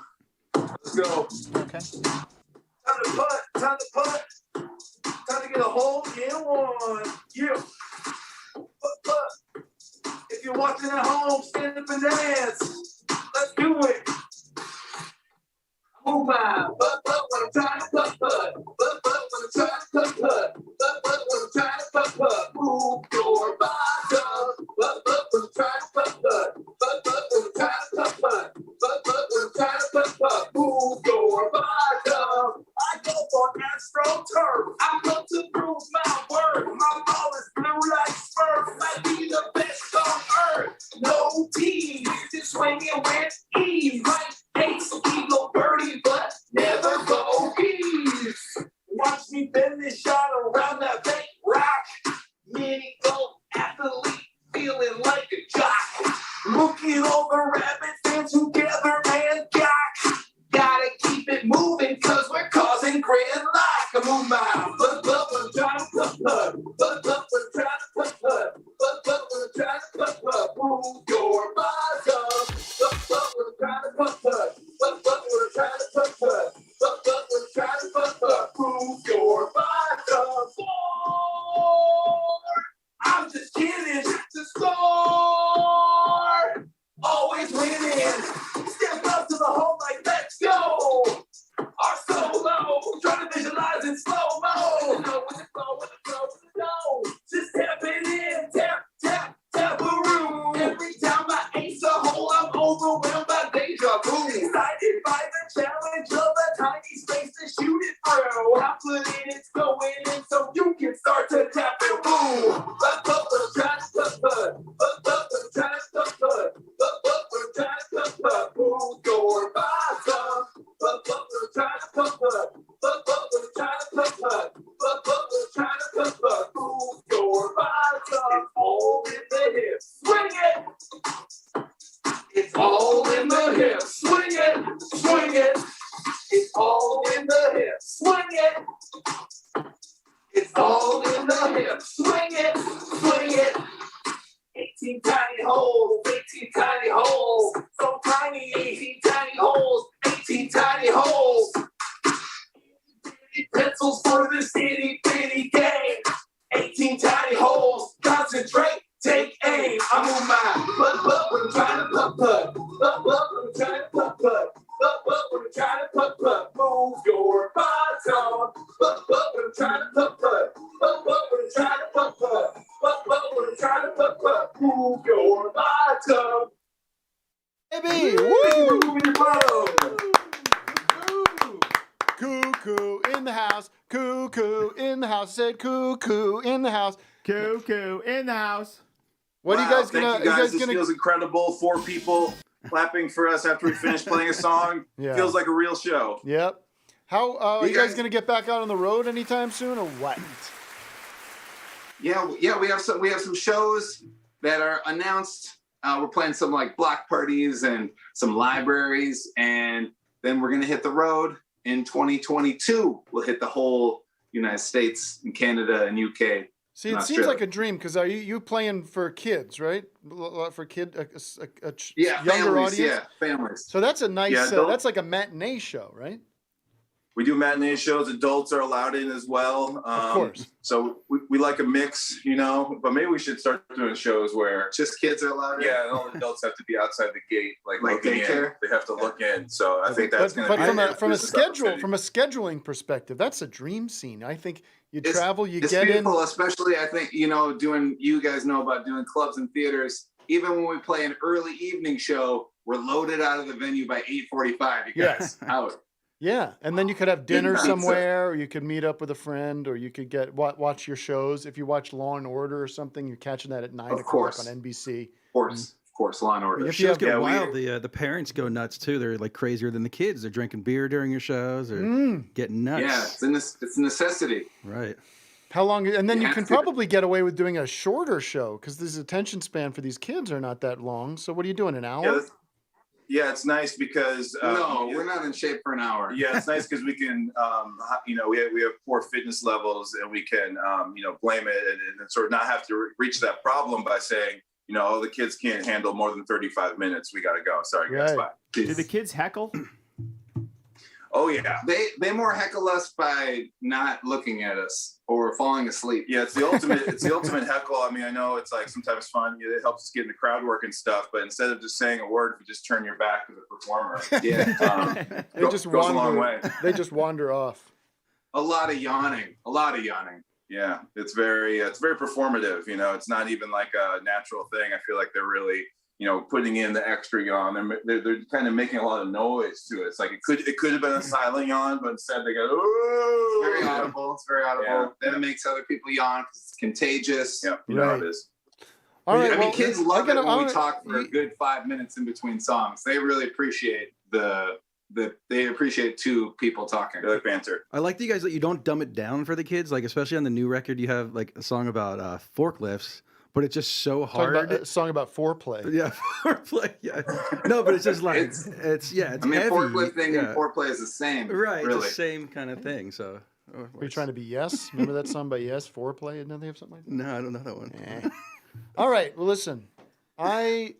Let's go. Okay. Time to putt. Time to putt. Time to get a hole in one. Yeah. Putt, putt. If you're watching at home, stand up and dance. Let's do it. Move my putt putt when I'm trying to putt putt. Putt putt when I'm trying to putt putt. Putt putt when I'm trying to putt putt. Move your bottom. Putt putt when I'm trying to putt putt. Putt putt when I'm trying to putt putt. Putt putt when I'm trying to putt putt. Move your bottom. I go for AstroTurf. I love to prove my worth. My ball is blue like Smurf. Might be the best on earth. No team, just swinging with ease. Right ace, eagle, birdie, but never bogeys. Watch me bend this shot around that bank rock. Mini golf athlete, feeling like a jock. Look at all the rabbit fans together, man. Gotta keep it moving, cause we're causing gridlock. I move my butt, when I'm trying to putt. Butt, when I'm trying to putt. Butt, when I'm trying to putt. Move your bottom. Butt, when I'm trying to putt. Butt, when I'm trying to putt. Butt, when I'm trying to putt. Move your bottom. I'm just kidding. To score. Always winning. Step up to the hole like let's go. Our solo. Trying to visualize in slow mo. With the flow, with the flow, with the no. Just tap it in. Tap, tap, tap a room. Every time I ace a hole. hips. Swing it, swing it. It's all in the hips. Swing it. It's all in the hips. Swing it, swing it. 18 tiny holes, 18 tiny holes. So tiny, 18 tiny holes, 18 tiny holes. Pencils for this itty bitty game. 18 tiny holes, concentrate, take aim. I move my butt when I'm trying to putt. Butt when I'm trying to putt. Butt when I'm trying to putt. Move your bottom. Butt when I'm trying to putt. Butt when I'm trying to putt. Butt when I'm trying to putt. Move your bottom. Baby, woo! Cuckoo in the house. Cuckoo in the house. Said cuckoo in the house. Cuckoo in the house. What are you guys gonna? Thank you guys. This feels incredible. 4 people clapping for us after we finish playing a song. Yeah. Feels like a real show. Yep. How are you guys gonna get back out on the road anytime soon, or what? Yeah. We have some shows that are announced. We're playing some like block parties and some libraries, and then we're gonna hit the road in 2022. We'll hit the whole United States and Canada and UK. See, it seems like a dream because are you playing for kids, right? For younger families, audience. Yeah, families. So that's a nice. Yeah, that's like a matinee show, right? We do matinee shows. Adults are allowed in as well. Of course. So we like a mix, but maybe we should start doing shows where just kids are allowed in. Yeah, and all adults have to be outside the gate, like looking in. They have to look in. So I think that's going to be. But from a scheduling perspective, that's a dream scene. I think you travel, you it's get beautiful, in. Especially I think you guys know about doing clubs and theaters. Even when we play an early evening show, we're loaded out of the venue by 8:45. You guys out. Yeah, and then you could have dinner somewhere, or you could meet up with a friend, or you could watch your shows. If you watch Law and Order or something, you're catching that at 9 o'clock on NBC. Of course, Law and Order. Your shows get wild. The parents go nuts too. They're like crazier than the kids. They're drinking beer during your shows, or getting nuts. Yeah, it's a necessity. Right. How long? And then you can probably get away with doing a shorter show because this attention span for these kids are not that long. So what are you doing? An hour? Yeah, it's nice because no, we're not in shape for an hour. Yeah, it's nice because we can, we have poor fitness levels, and we can, blame it and sort of not have to reach that problem by saying, the kids can't handle more than 35 minutes. We got to go. Sorry, guys. Bye. Do the kids heckle? Oh yeah, they more heckle us by not looking at us or falling asleep. Yeah, it's the ultimate. It's the ultimate heckle. I mean, I know it's like sometimes fun. It helps us get into crowd work and stuff. But instead of just saying a word, you just turn your back to the performer. Yeah, they just goes a long way. They just wander off. A lot of yawning. Yeah, it's very performative. It's not even like a natural thing. I feel like they're really putting in the extra yawn. They're kind of making a lot of noise to it. It's like it could have been a silent yawn, but instead they go, "Ooh!" It's very audible. Yeah. Then it makes other people yawn because it's contagious. Yeah, you know how it is. All right, I mean, kids love it when we talk for a good 5 minutes in between songs. They really appreciate they appreciate two people talking. They like banter. I like that you don't dumb it down for the kids. Like especially on the new record, you have like a song about forklifts. But it's just so hard. A song about foreplay. Yeah, foreplay. Yeah. No, but it's just like it's heavy. Forklifting and foreplay is the same. Right, really. It's the same kind of thing. So. Are you trying to be Yes? Remember that song by Yes, Foreplay? Didn't they have something like that? No, I don't know that one. All right. Well, listen. I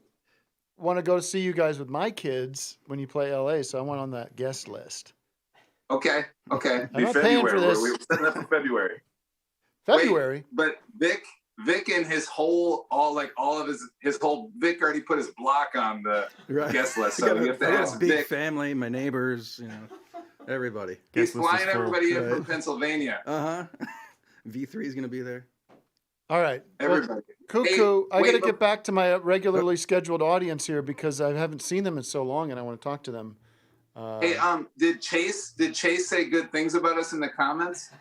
want to go see you guys with my kids when you play LA, so I went on that guest list. Okay. I'm not paying for this. We were setting up for February. February? Wait, but Vic and his whole Vic already put his block on the guest list, so you have to ask big Vic. Family, my neighbors, everybody. He's flying everybody in from Pennsylvania. V3 is gonna be there. All right, everybody. Cuckoo, I got to get back to my regularly scheduled audience here because I haven't seen them in so long, and I want to talk to them. Did Chase say good things about us in the comments?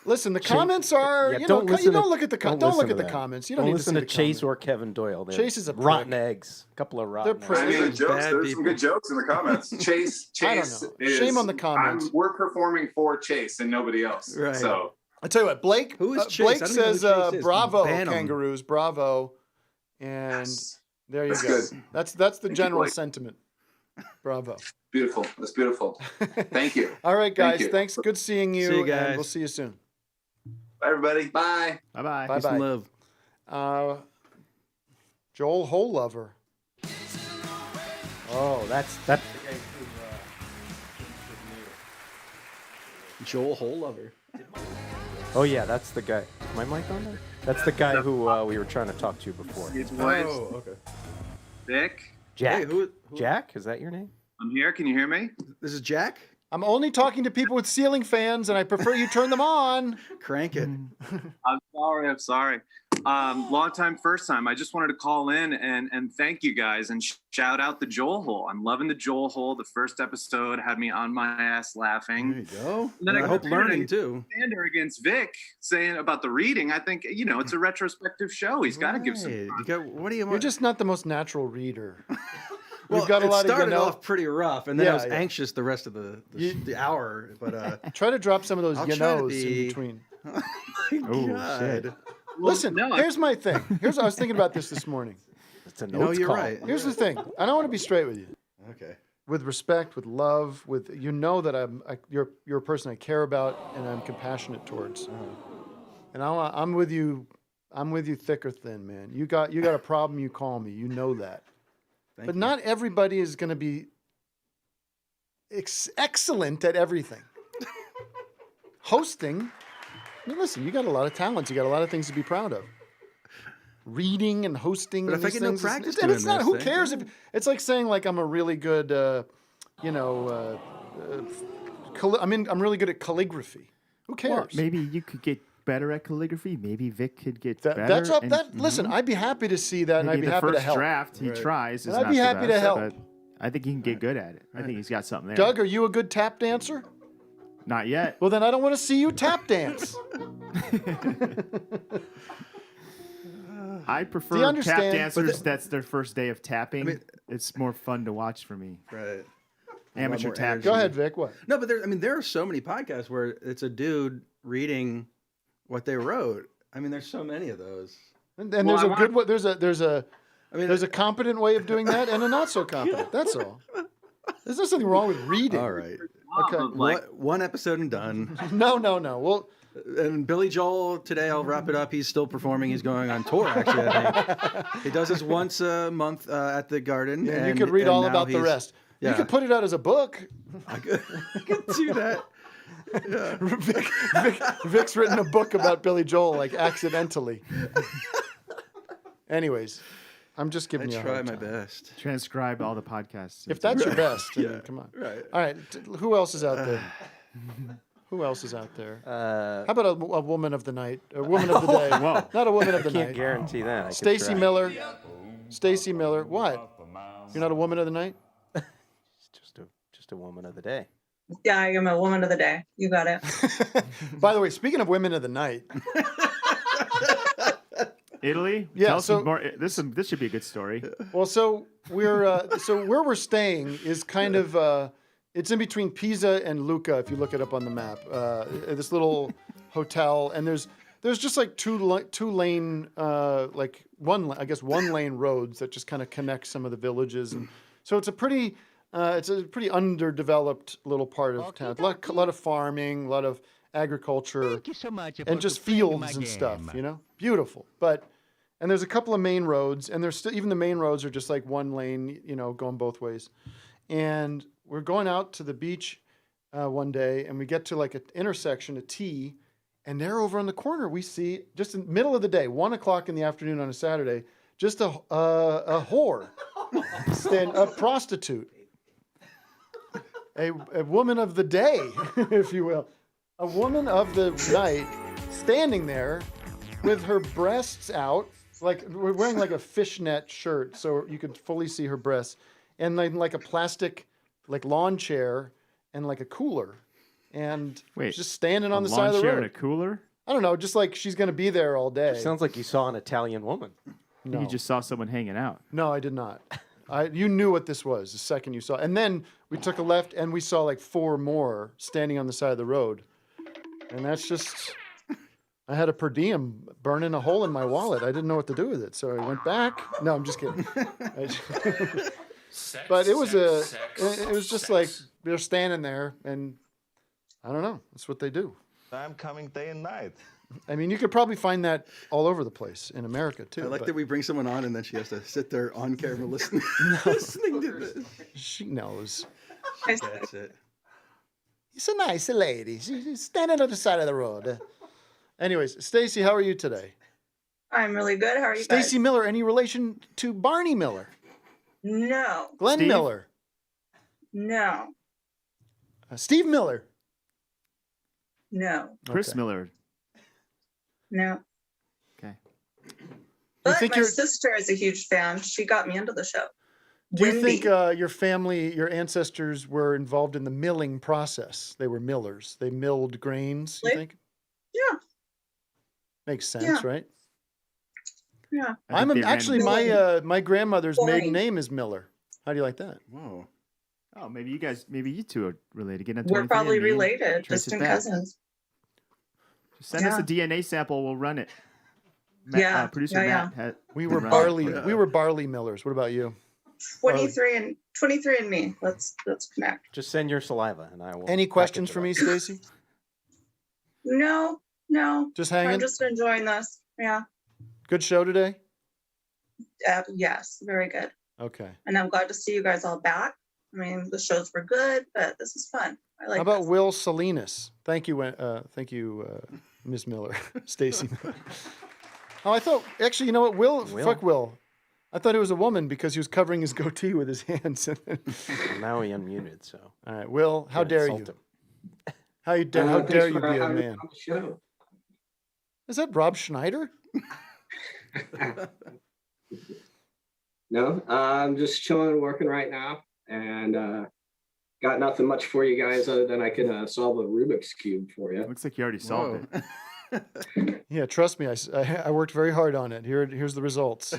Listen, the comments are don't look at the comments. You don't need listen to to Chase or Kevin Doyle. Chase is a rotten prick. eggs. A couple of rotten eggs. I mean, there's some good jokes in the comments. Chase I don't know. Shame on the comments. We're performing for Chase and nobody else. Right. So I tell you what, Blake. Who is Chase? Blake says Chase is. bravo, Ban 'em. kangaroos, bravo, and There you That's go. good. That's the Thank you, general Blake. sentiment. Bravo. Beautiful. That's beautiful. Thank you. All right, Thank guys. you. Thanks. Good seeing you. See you And guys. we'll see you soon. Bye, everybody. Bye. Bye-bye. Peace and love. Joel Hole Lover. Oh, that's Joel Hole Lover. Oh yeah, that's the guy. Is my mic on there? That's the guy who we were trying to talk to before. It's okay. Vic. Jack. Hey, who? Jack, is that your name? I'm here. Can you hear me? This is Jack. I'm only talking to people with ceiling fans, and I prefer you turn them on. Crank it. I'm sorry. Long time, first time. I just wanted to call in and thank you guys and shout out the Joel Hole. I'm loving the Joel Hole. The first episode had me on my ass laughing. There you go. And then I hope learning too. Standard against Vic saying about the reading. I think it's a retrospective show. He's got to give some. You got, what do you? You're just not the most natural reader. Well, We've got a lot it started of off pretty rough, and then I was Yeah. anxious the rest of the hour. But try to drop some of those I'll you try to knows be- in between. oh shit. Listen, no, here's my thing. I was thinking about this morning. It's a You know, notes you're call. right. Here's the thing. I don't want to be straight with you. Okay. With respect, with love, with that you're a person I care about and I'm compassionate towards. And I'm with you. I'm with you thick or thin, man. You got a problem, you call me. You know that. But not everybody is going to be excellent at everything. Hosting. I mean, listen, you got a lot of talents. You got a lot of things to be proud of. Reading and hosting. But and if I these get no things, practice and it's doing not. this Who thing, cares if it's like saying like I'm a really good, I'm really good at calligraphy. Who cares? Well, maybe you could get better at calligraphy. Maybe Vic could get better. That's up. and Listen, I'd be happy to see that, and maybe I'd be the happy first to help. draft he tries is And I'd not be the happy to best, help. but I think he can get good at it. I think he's got something there. Doug, are you a good tap dancer? Not yet. Well, then I don't want to see you tap dance. I Do you prefer tap understand? dancers. That's their first day of tapping. It's more fun to watch for me. Right. Amateur more tap. energy. Go ahead, Vic. What? No, but there are so many podcasts where it's a dude reading what they wrote. I mean, there's so many of those. And there's a good one. There's a competent way of doing that and a not so competent. That's all. There's nothing wrong with reading. All right. Okay. One episode and done. No. Well, and Billy Joel today. I'll wrap it up. He's still performing. He's going on tour. Actually, I think. He does this once a month at the Garden. yeah, and, you could read all now about the he's- rest. Yeah. You could put it out as a book. I could do that. Yeah. Vic's written a book about Billy Joel, like accidentally. Anyways, I'm just giving you a try hard my time. best. Transcribe all the podcasts. If that's your best, I mean, Yeah. come on. Right. All right. Who else is out there? Who else is out there? How about a woman of the night? A woman of the day. Whoa. Not a woman of the I can't night. guarantee that. I could Stacy try. Miller. Stacy Miller. What? You're not a woman of the night? Just a woman of the day. Yeah, I am a woman of the day. You got it. By the way, speaking of women of the night. Italy. Yeah, Tell us so- more. This should be a good story. Well, so where we're staying is kind of it's in between Pisa and Lucca if you look it up on the map. This little hotel, and there's just like two lane one lane roads that just kind of connect some of the villages, and so it's a pretty underdeveloped little part of town. A lot of farming, a lot of agriculture. Thank you so much And just fields and stuff, beautiful. And there's a couple of main roads, and there's still, even the main roads are just like one lane, going both ways. And we're going out to the beach one day, and we get to like an intersection, a T, and there over on the corner we see, just in the middle of the day, 1 o'clock in the afternoon on a Saturday, just a whore, a prostitute, a woman of the day, if you will. A woman of the night standing there with her breasts out, like we're wearing like a fishnet shirt so you could fully see her breasts, and like a plastic like lawn chair and like a cooler, and Wait, just standing on a the side of the lawn chair road. and a cooler? I don't know, just like she's gonna be there all day. Sounds like you saw an Italian woman. No. You just saw someone hanging out. No, I did not. You knew what this was the second you saw, and then we took a left and we saw like 4 more standing on the side of the road. And that's just, I had a per diem burning a hole in my wallet. I didn't know what to do with it, so I went back. No, I'm just kidding. But it was just like they're standing there, and I don't know. That's what they do. I'm coming day and night. I mean, you could probably find that all over the place in America too. I like that we bring someone on and then she has to sit there on camera listening, listening to this. She knows. That's it. She's a nice lady. She's standing on the side of the road. Anyways, Stacy, how are you today? I'm really good. How are you Stacy guys? Miller, any relation to Barney Miller? No. Glenn Steve? Miller? No. Steve Miller? No. Chris Miller. No. Okay. But think my you're- sister is a huge fan. She got me into the show. Do you Wendy. think your family, your ancestors were involved in the milling process? They were millers. They milled grains, you Like- think? Yeah. Makes sense, Yeah. right? Yeah. Actually, my grandmother's maiden Boring. name is Miller. How do you like that? Whoa. Oh, maybe you two are related. Get on We're 23andMe probably and related, trace it distant back. cousins. Just send us a Yeah. DNA sample. We'll run it. Yeah, Producer yeah, Matt had. We were run barley. it. We were barley millers. What about you? 23 and me. Let's connect. Just send your saliva, and I will. Any questions package it for up. me, Stacy? No. Just hanging. I'm just enjoying this. Yeah. Good show today. Yes. Very good. Okay. And I'm glad to see you guys all back. I mean, the shows were good, but this is fun. I like. How about this. Will Salinas? Thank you, Ms. Miller, Stacy. Oh, I thought actually, you know what, Will? Fuck Will. I thought it was a woman because he was covering his goatee with his hands. Well, now he unmuted, so. All right, Will, how Can't dare you? insult him. How dare you be a having me man? on the show. Is that Rob Schneider? No, I'm just chilling and working right now, and got nothing much for you guys other than I could solve a Rubik's Cube for you. Looks like you already solved it. Yeah, trust me, I worked very hard on it. Here's the results.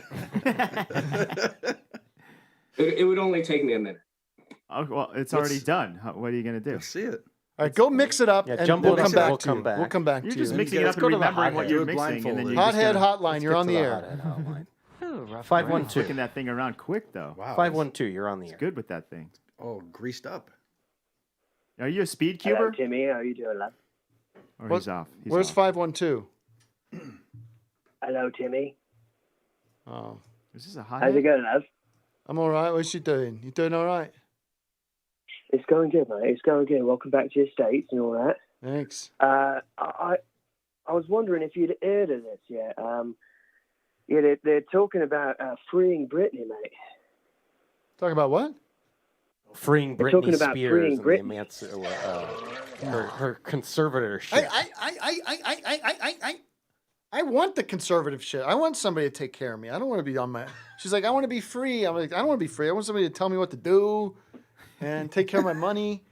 It would only take me a minute. Oh, well, it's already done. What are you gonna do? Let's see it. All right, go mix it up, Yeah, and jump we'll it up come and back we'll to come you. back. We'll come back You're to just you. mixing it Let's up go and to the remembering what hothead. you're Do it mixing, and then you're Hothead just gonna hotline, you're on the air. flicking 512. that thing around quick though. Wow. 512. You're on the air. Good with that thing. Oh, greased up. Are you a speed Hello, cuber? Timmy. How you doing, lad? Or What- he's off. He's Where's off. 512? Hello, Timmy. Oh, Is this a hot? How's it going, lad? I'm all right. What's you doing? You doing all right? It's going good, mate. It's going good. Welcome back to your States and all that. Thanks. I was wondering if you'd heard of this yet. Yeah, they're talking about freeing Britney, mate. Talking about what? Freeing They're talking Britney about Spears freeing and the Britney. her conservatorship. I want the conservative shit. I want somebody to take care of me. I don't want to be on my. She's like, I want to be free. I'm like, I don't want to be free. I want somebody to tell me what to do, and take care of my money.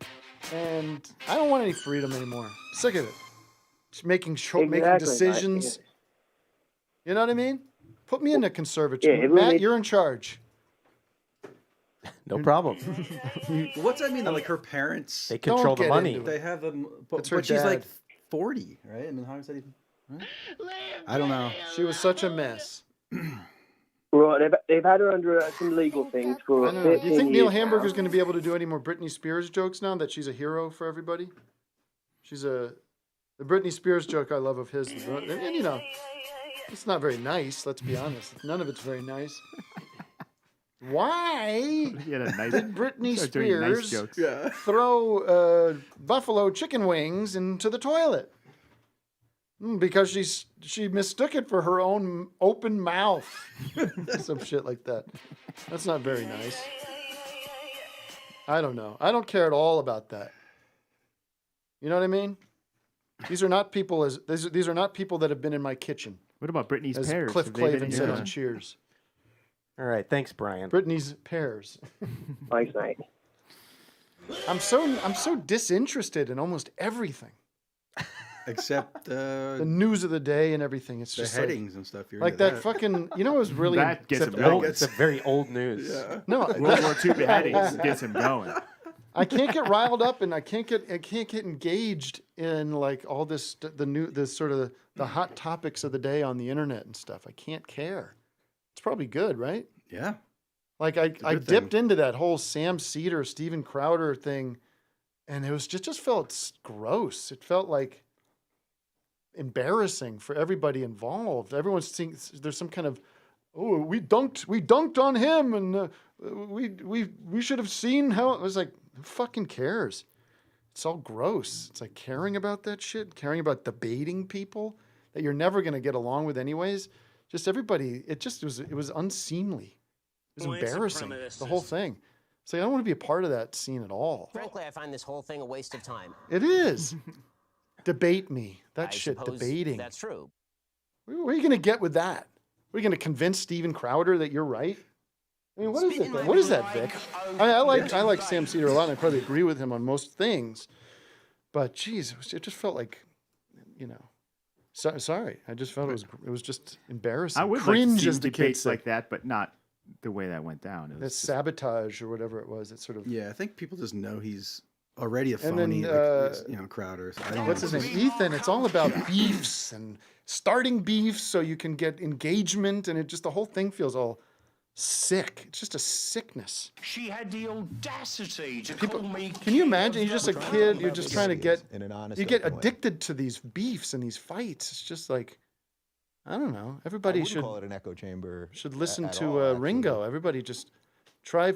And I don't want any freedom anymore. I'm sick of it. Just making Exactly, decisions. You know what I mean? Put me in the conservative. Yeah, it Matt, really- you're in charge. No problem. What's that mean? That like her parents? They control the get money. into it. They have them, but, That's her but she's like dad. 40, right? I mean, how is that even? Right? I don't know. She was such a mess. Right, they've had her under some legal things for I don't know. Do 13 you think Neil years now. Hamburger's going to be able to do any more Britney Spears jokes now that she's a hero for everybody? The Britney Spears joke I love of his, and you know, it's not very nice, let's be honest. None of it's very nice. Why He had a nice, did Britney started doing nice Spears jokes. throw buffalo chicken wings into the toilet? Because she mistook it for her own open mouth. Some shit like that. That's not very nice. I don't know. I don't care at all about that. You know what I mean? These are not people these are not people that have been in my kitchen. What about Britney's As pears? Cliff Have they been Clavin in said your- on Cheers. All right, thanks, Brian. Britney's pears. Thanks, mate. I'm so disinterested in almost everything. Except The news of the day and everything. It's the just headings and stuff. You're like into that fucking. You know, it was really That gets him Old, going. it's a very old news. Yeah. No, World War II beheadings gets him going. I can't get riled up, and I can't get engaged in like all this sort of the hot topics of the day on the internet and stuff. I can't care. It's probably good, right? Yeah. Like I dipped into that whole Sam Cedar, Steven Crowder thing, and it was just felt gross. It felt like embarrassing for everybody involved. Everyone's seeing there's some kind of, oh, we dunked on him, and we should have seen how it was. Like, who fucking cares? It's all gross. It's like caring about that shit, caring about debating people that you're never going to get along with anyways. Just everybody, it was unseemly. It was embarrassing, the whole thing. It's like, I don't want to be a part of that scene at all. Frankly, I find this whole thing a waste of time. It is. Debate me. That I shit, suppose debating. That's true. Where are you going to get with that? Are you going to convince Steven Crowder that you're right? I mean, what is it? What is that, Vic? I like Sam Cedar a lot, and I probably agree with him on most things. But geez, it just felt like, sorry. I just felt it was just embarrassing. I would cringe like to as see the debates kids like that, but not the way that went down. That sabotage or whatever it was. It sort of. Yeah, I think people just know he's already a And phony. then, Crowder. So I don't what's his name? Ethan. It's all about beefs and starting beefs so you can get engagement, and the whole thing feels all sick. It's just a sickness. She had the audacity to call me. Can you imagine? You're just a kid. You're just trying to get. In an honest You get open way. addicted to these beefs and these fights. It's just like, I don't know. Everybody I wouldn't should call it an echo chamber. should listen at to all, Ringo. Everybody just try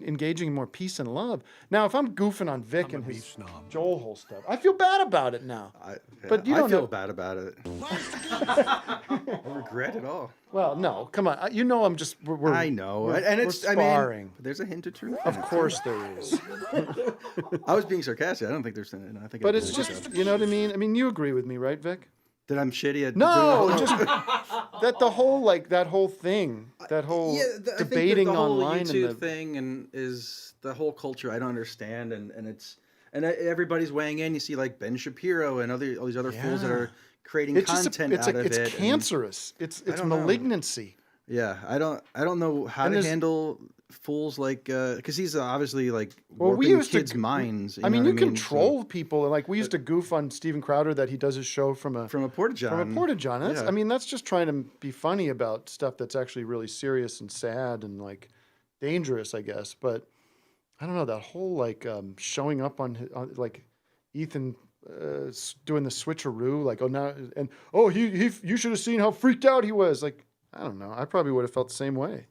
engaging in more peace and love. Now, if I'm goofing on Vic and his Joel Hole stuff, I feel bad about it now. But you don't feel know. bad about it. I regret it all. Well, no, come on. I'm just. I know, and it's sparring. I mean, there's a hint of truth. Of course there is. I was being sarcastic. I don't think there's. I think. But it's just, you know what I mean? I mean, you agree with me, right, Vic? That I'm shitty at. No, just that whole thing, that whole debating the whole online YouTube and thing, and is the whole culture I don't understand, and everybody's weighing in. You see like Ben Shapiro and all these other fools that are creating content out of it. It's cancerous. It's malignancy. Yeah, I don't know how to handle fools like because he's obviously like warping kids' minds. I mean, you control people, and like we used to goof on Steven Crowder that he does his show from a porta-john. That's, I mean, that's just trying to be funny about stuff that's actually really serious and sad and like dangerous, I guess. But I don't know, that whole like showing up on like Ethan doing the switcheroo, like you should have seen how freaked out he was. Like, I don't know, I probably would have felt the same way.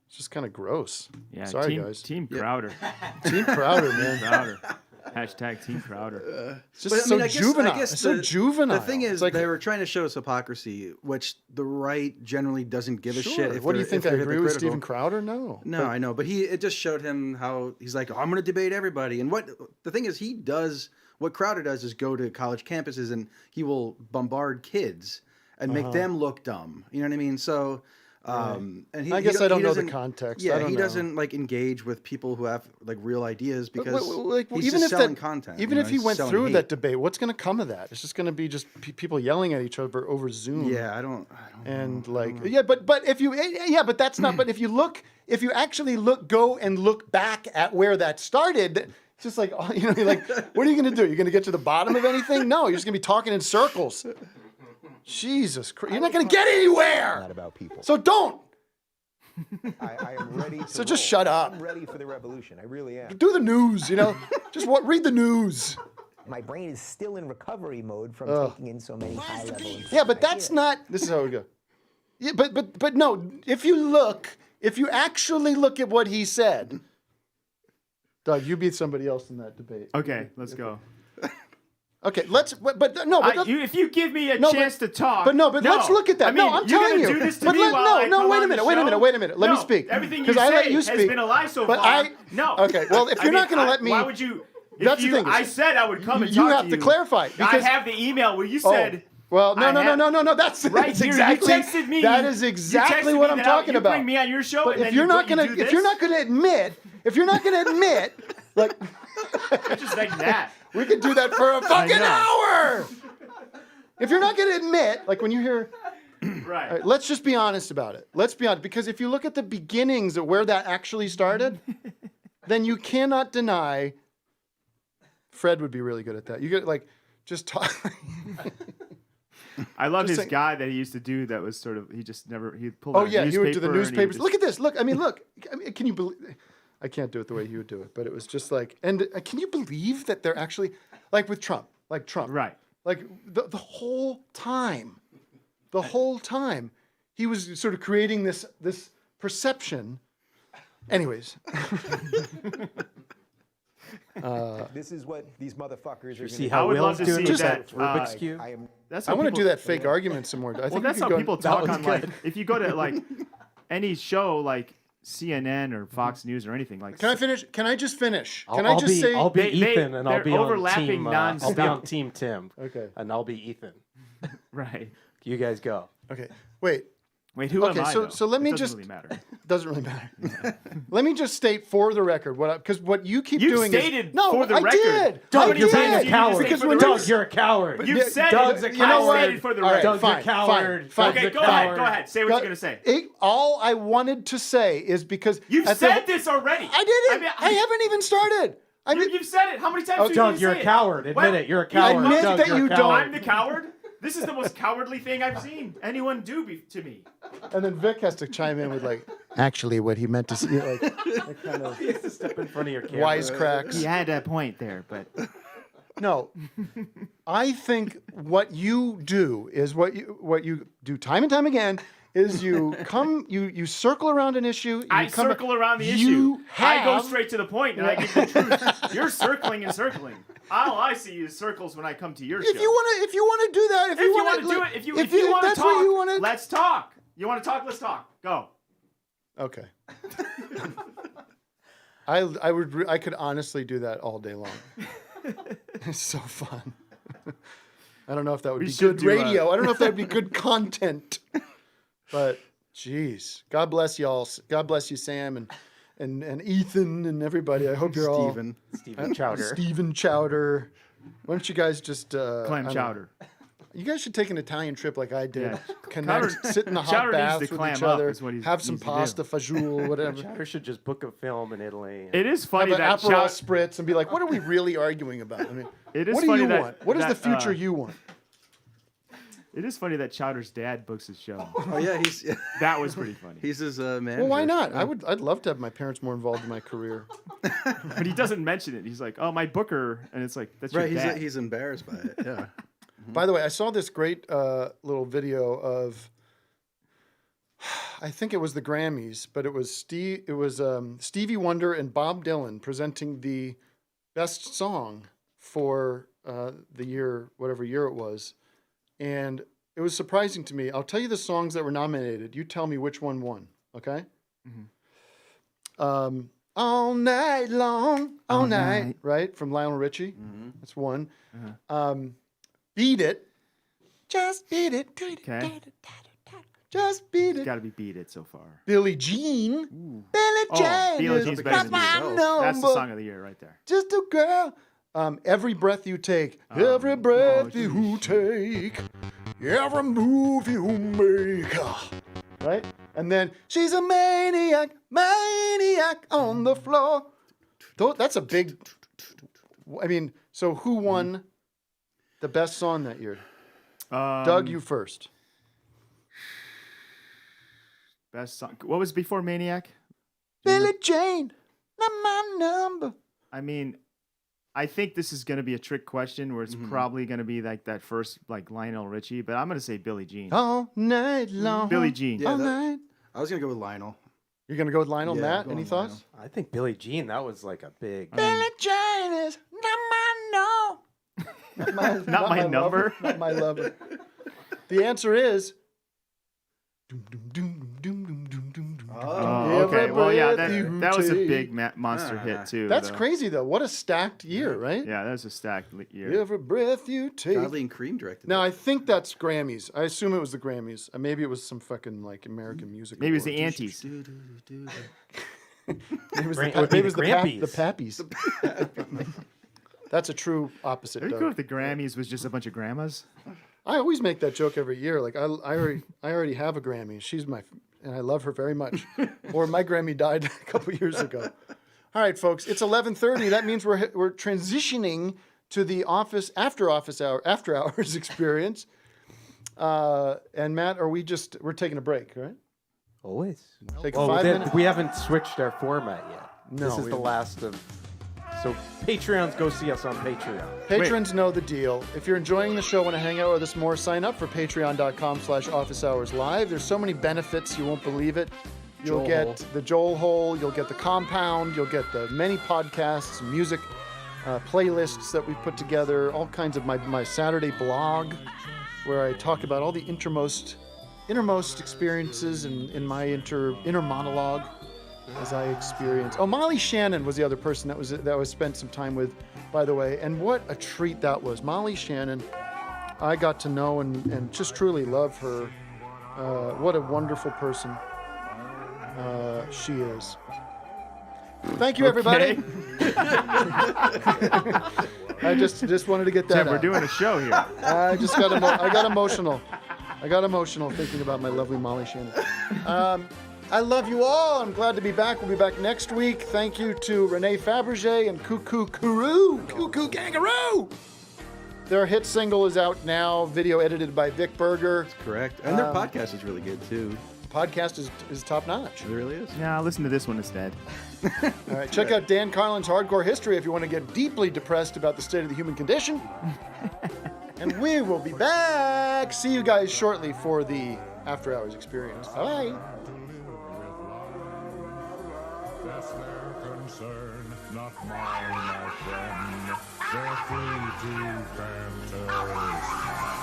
It's just kind of gross. Yeah, sorry guys. Team Crowder. Team Crowder, man. Crowder. Hashtag Team Crowder. It's just so juvenile. It's so juvenile. The thing is, it's like, they were trying to show us hypocrisy, which the right generally doesn't give a shit. If what do you think? I agree with hypocritical. Steven Crowder? No. No, I know, but it just showed him how he's like, I'm going to debate everybody. And what the thing is, what Crowder does is go to college campuses and he will bombard kids and make them look dumb. You know what I mean? So. And I guess I don't know the context. Yeah, he doesn't like engage with people who have like real ideas because he's even just selling content. Even if he went through that debate, what's going to come of that? It's just going to be just people yelling at each other over Zoom. Yeah, I don't. And but if you but that's not. But if you actually go and look back at where that started. It's just like, like, what are you going to do? You're going to get to the bottom of anything? No, you're just going to be talking in circles. Jesus Christ. You're not going to get anywhere. Not about people. So don't. I am ready to So just shut up. I'm ready for the revolution. I really am. Do the news, Just read the news. My brain is still in recovery mode from taking in so many high-level. Yeah, but that's not. This is how we go. Yeah, but no. If you actually look at what he said, Doug, you beat somebody else in that debate. Okay, let's go. Okay, if you give me a chance to talk. Let's look at that. I'm telling you. Do this to me wait a minute. Let me speak. Everything you I let say you has speak. been a lie so far. No. Okay. Well, if you're not going to let me, why would you? That's the thing. I said I would come and talk you to you. have to clarify. I have the email where you said. Well, no. That's exactly. You texted me. That is exactly what I'm talking about. Bring me on your show. But if you're not going to admit, like, just like that. We could do that for a fucking hour. If you're not going to admit, like when you hear, right. Let's just be honest about it. Let's be honest, because if you look at the beginnings of where that actually started, then you cannot deny. Fred would be really good at that. You get like just talk. I love Just his saying- guy that he used to do that was sort of he pulled Oh out a yeah, he would do the newspaper and he would newspapers. just- Look at this. Look, I mean, look. I mean, can you believe? I can't do it the way he would do it, but it was just like. And can you believe that they're actually like with Trump, right? Like the whole time, he was sort of creating this perception. Anyways. This is what these motherfuckers are. See how Will's doing with that Rubik's Cube? I want to do that fake argument some more. I think that's we how could go- people that talk was on good. like if you go to like any show like CNN or Fox News or anything like. Can I finish? Can I just finish? I'll, Can I'll I just be, say? I'll be Ethan, and I'll they're be on overlapping team. nonstop. I'll be on Team Tim. Okay. And I'll be Ethan. Right. You guys go. Okay. Wait. Wait. Who okay, am I? so though? so let me It doesn't just. really matter. Doesn't really matter. Let me just state for the record because what you keep You've doing stated is no. for the I record. did. Doug, I you're being did. a coward. Because for when the Doug, record. you're a coward. You've said Doug's it. a You coward. know what? For the record. Doug's a coward. Fine, Okay, Doug's a go ahead. coward. Go ahead. Say what you're gonna say. All I wanted to say is because You've said this already. I didn't. I haven't even started. You've said it. How many times? Oh, have you Doug, say you're a it? coward. Admit What? it. You're a coward. Admit Doug, that you're a you coward. don't. I'm the coward. This is the most cowardly thing I've seen anyone do to me. And then Vic has to chime in with like, actually, what he meant to say, like kind of He has to step in front of your camera. wisecracks. He had a point there, but No, I think what you do is what you do time and time again is you circle around an issue. I circle around the issue. I go straight to the point and I give the truth. You're circling and circling. All I see is circles when I come to your show. If you want to do that, if you want to do it, if you want to that's talk, what you wanna... let's talk. You want to talk? Let's talk. Go. Okay. I could honestly do that all day long. It's so fun. I don't know if that would be good radio. I don't know if that would be good content. But geez, God bless y'all. God bless you, Sam and Ethan and everybody. I hope you're all Stephen Chowder. Stephen Chowder. Why don't you guys just Clam chowder. You guys should take an Italian trip like I did. Yeah. Connect, sit in the hot Chowder needs baths to with clam each up other, is what he have some needs to do. pasta, fagioli, whatever. Chowder should just book a film in Italy. It is funny Have an that Aperol spritz and be like, what are we really arguing about? I mean, It is what do funny you that- want? What is the that, future you want? It is funny that Chowder's dad books his show. Oh yeah, That was pretty funny. He's his manager. Well, why not? I'd love to have my parents more involved in my career. But he doesn't mention it. He's like, "Oh, my booker," and it's like, "That's Right, your dad." he's embarrassed by it. Yeah. By the way, I saw this great little video of, I think it was the Grammys, but it was Stevie Wonder and Bob Dylan presenting the best song for the year, whatever year it was, and it was surprising to me. I'll tell you the songs that were nominated. You tell me which one won. Okay. Mm-hmm. All night long, all night, night. right? From Lionel Richie. Mm-hmm. That's one. Uh-huh. Beat It. Just beat it. Okay. Just beat It's it. got to be Beat It so far. Billie Jean. Billie Oh, Jean. Billie is Jean's not better than my Beat It. number. That's the song of the year right there. Just a girl. Every breath you take. Every breath you take. Every move you make. Right? And then she's a maniac on the floor. That's a big. I mean, so who won the best song that year? Doug, you first. Best song. What was before Maniac? Billie Jean, not my number. I mean, I think this is going to be a trick question where it's probably going to be like that first, like Lionel Richie, but I'm going to say Billie Jean. All night long. Billie Jean. Yeah, all night. I was gonna go with Lionel. You're gonna go with Lionel, Yeah, Matt? I'm going Any with thoughts? I think Billie Jean, that was like a big. Billie Jean is not my no. Not my number. Not my lover. The answer is. Oh, okay. Well, yeah, that was a big monster hit too. That's though. crazy though. What a stacked year, right? Yeah, that was a stacked year. Every breath you take. Godley and Cream directed. Now I think that's Grammys. I assume it was the Grammys. Maybe it was some fucking like American music. Maybe it was the awards. Antes. Maybe it was Maybe the the Grampies. Pappies. That's a true opposite. Are you Doug. cool if the Grammys was just a bunch of grandmas? I always make that joke every year. Like I already have a Grammy. She's and I love her very much. Or my Grammy died a couple years ago. All right, folks, it's 11:30. That means we're transitioning to the after hours experience. And Matt, we're taking a break, right? Always. Take a 5 minute. We haven't switched our format yet. No, this is the last of. So Patreons, go see us on Patreon. Patrons know the deal. If you're enjoying the show, want to hang out with us more, sign up for patreon.com/officeHoursLive. There's so many benefits, you won't believe it. You'll get the Joel Hole, you'll get the Compound, you'll get the many podcasts, music, playlists that we've put together, all kinds of my Saturday blog, where I talk about all the innermost experiences in my inner monologue as I experience. Oh, Molly Shannon was the other person that was spent some time with, by the way, and what a treat that was. Molly Shannon, I got to know and just truly love her. What a wonderful person she is. Thank you, everybody. I just wanted to get that Tim, out. we're doing a show here. I got emotional. I got emotional thinking about my lovely Molly Shannon. I love you all. I'm glad to be back. We'll be back next week. Thank you to René Fabregé and Cuckoo Kangaroo. Cuckoo Kangaroo. Their hit single is out now, video edited by Vic Berger. That's correct. And their podcast is really good, too. Podcast is top notch. It really is. Yeah, listen to this one instead. All right, check out Dan Carlin's Hardcore History if you want to get deeply depressed about the state of the human condition. And we will be back. See you guys shortly for the After Hours experience. Bye. That's their concern, not mine, my friend. They're free to fantasize.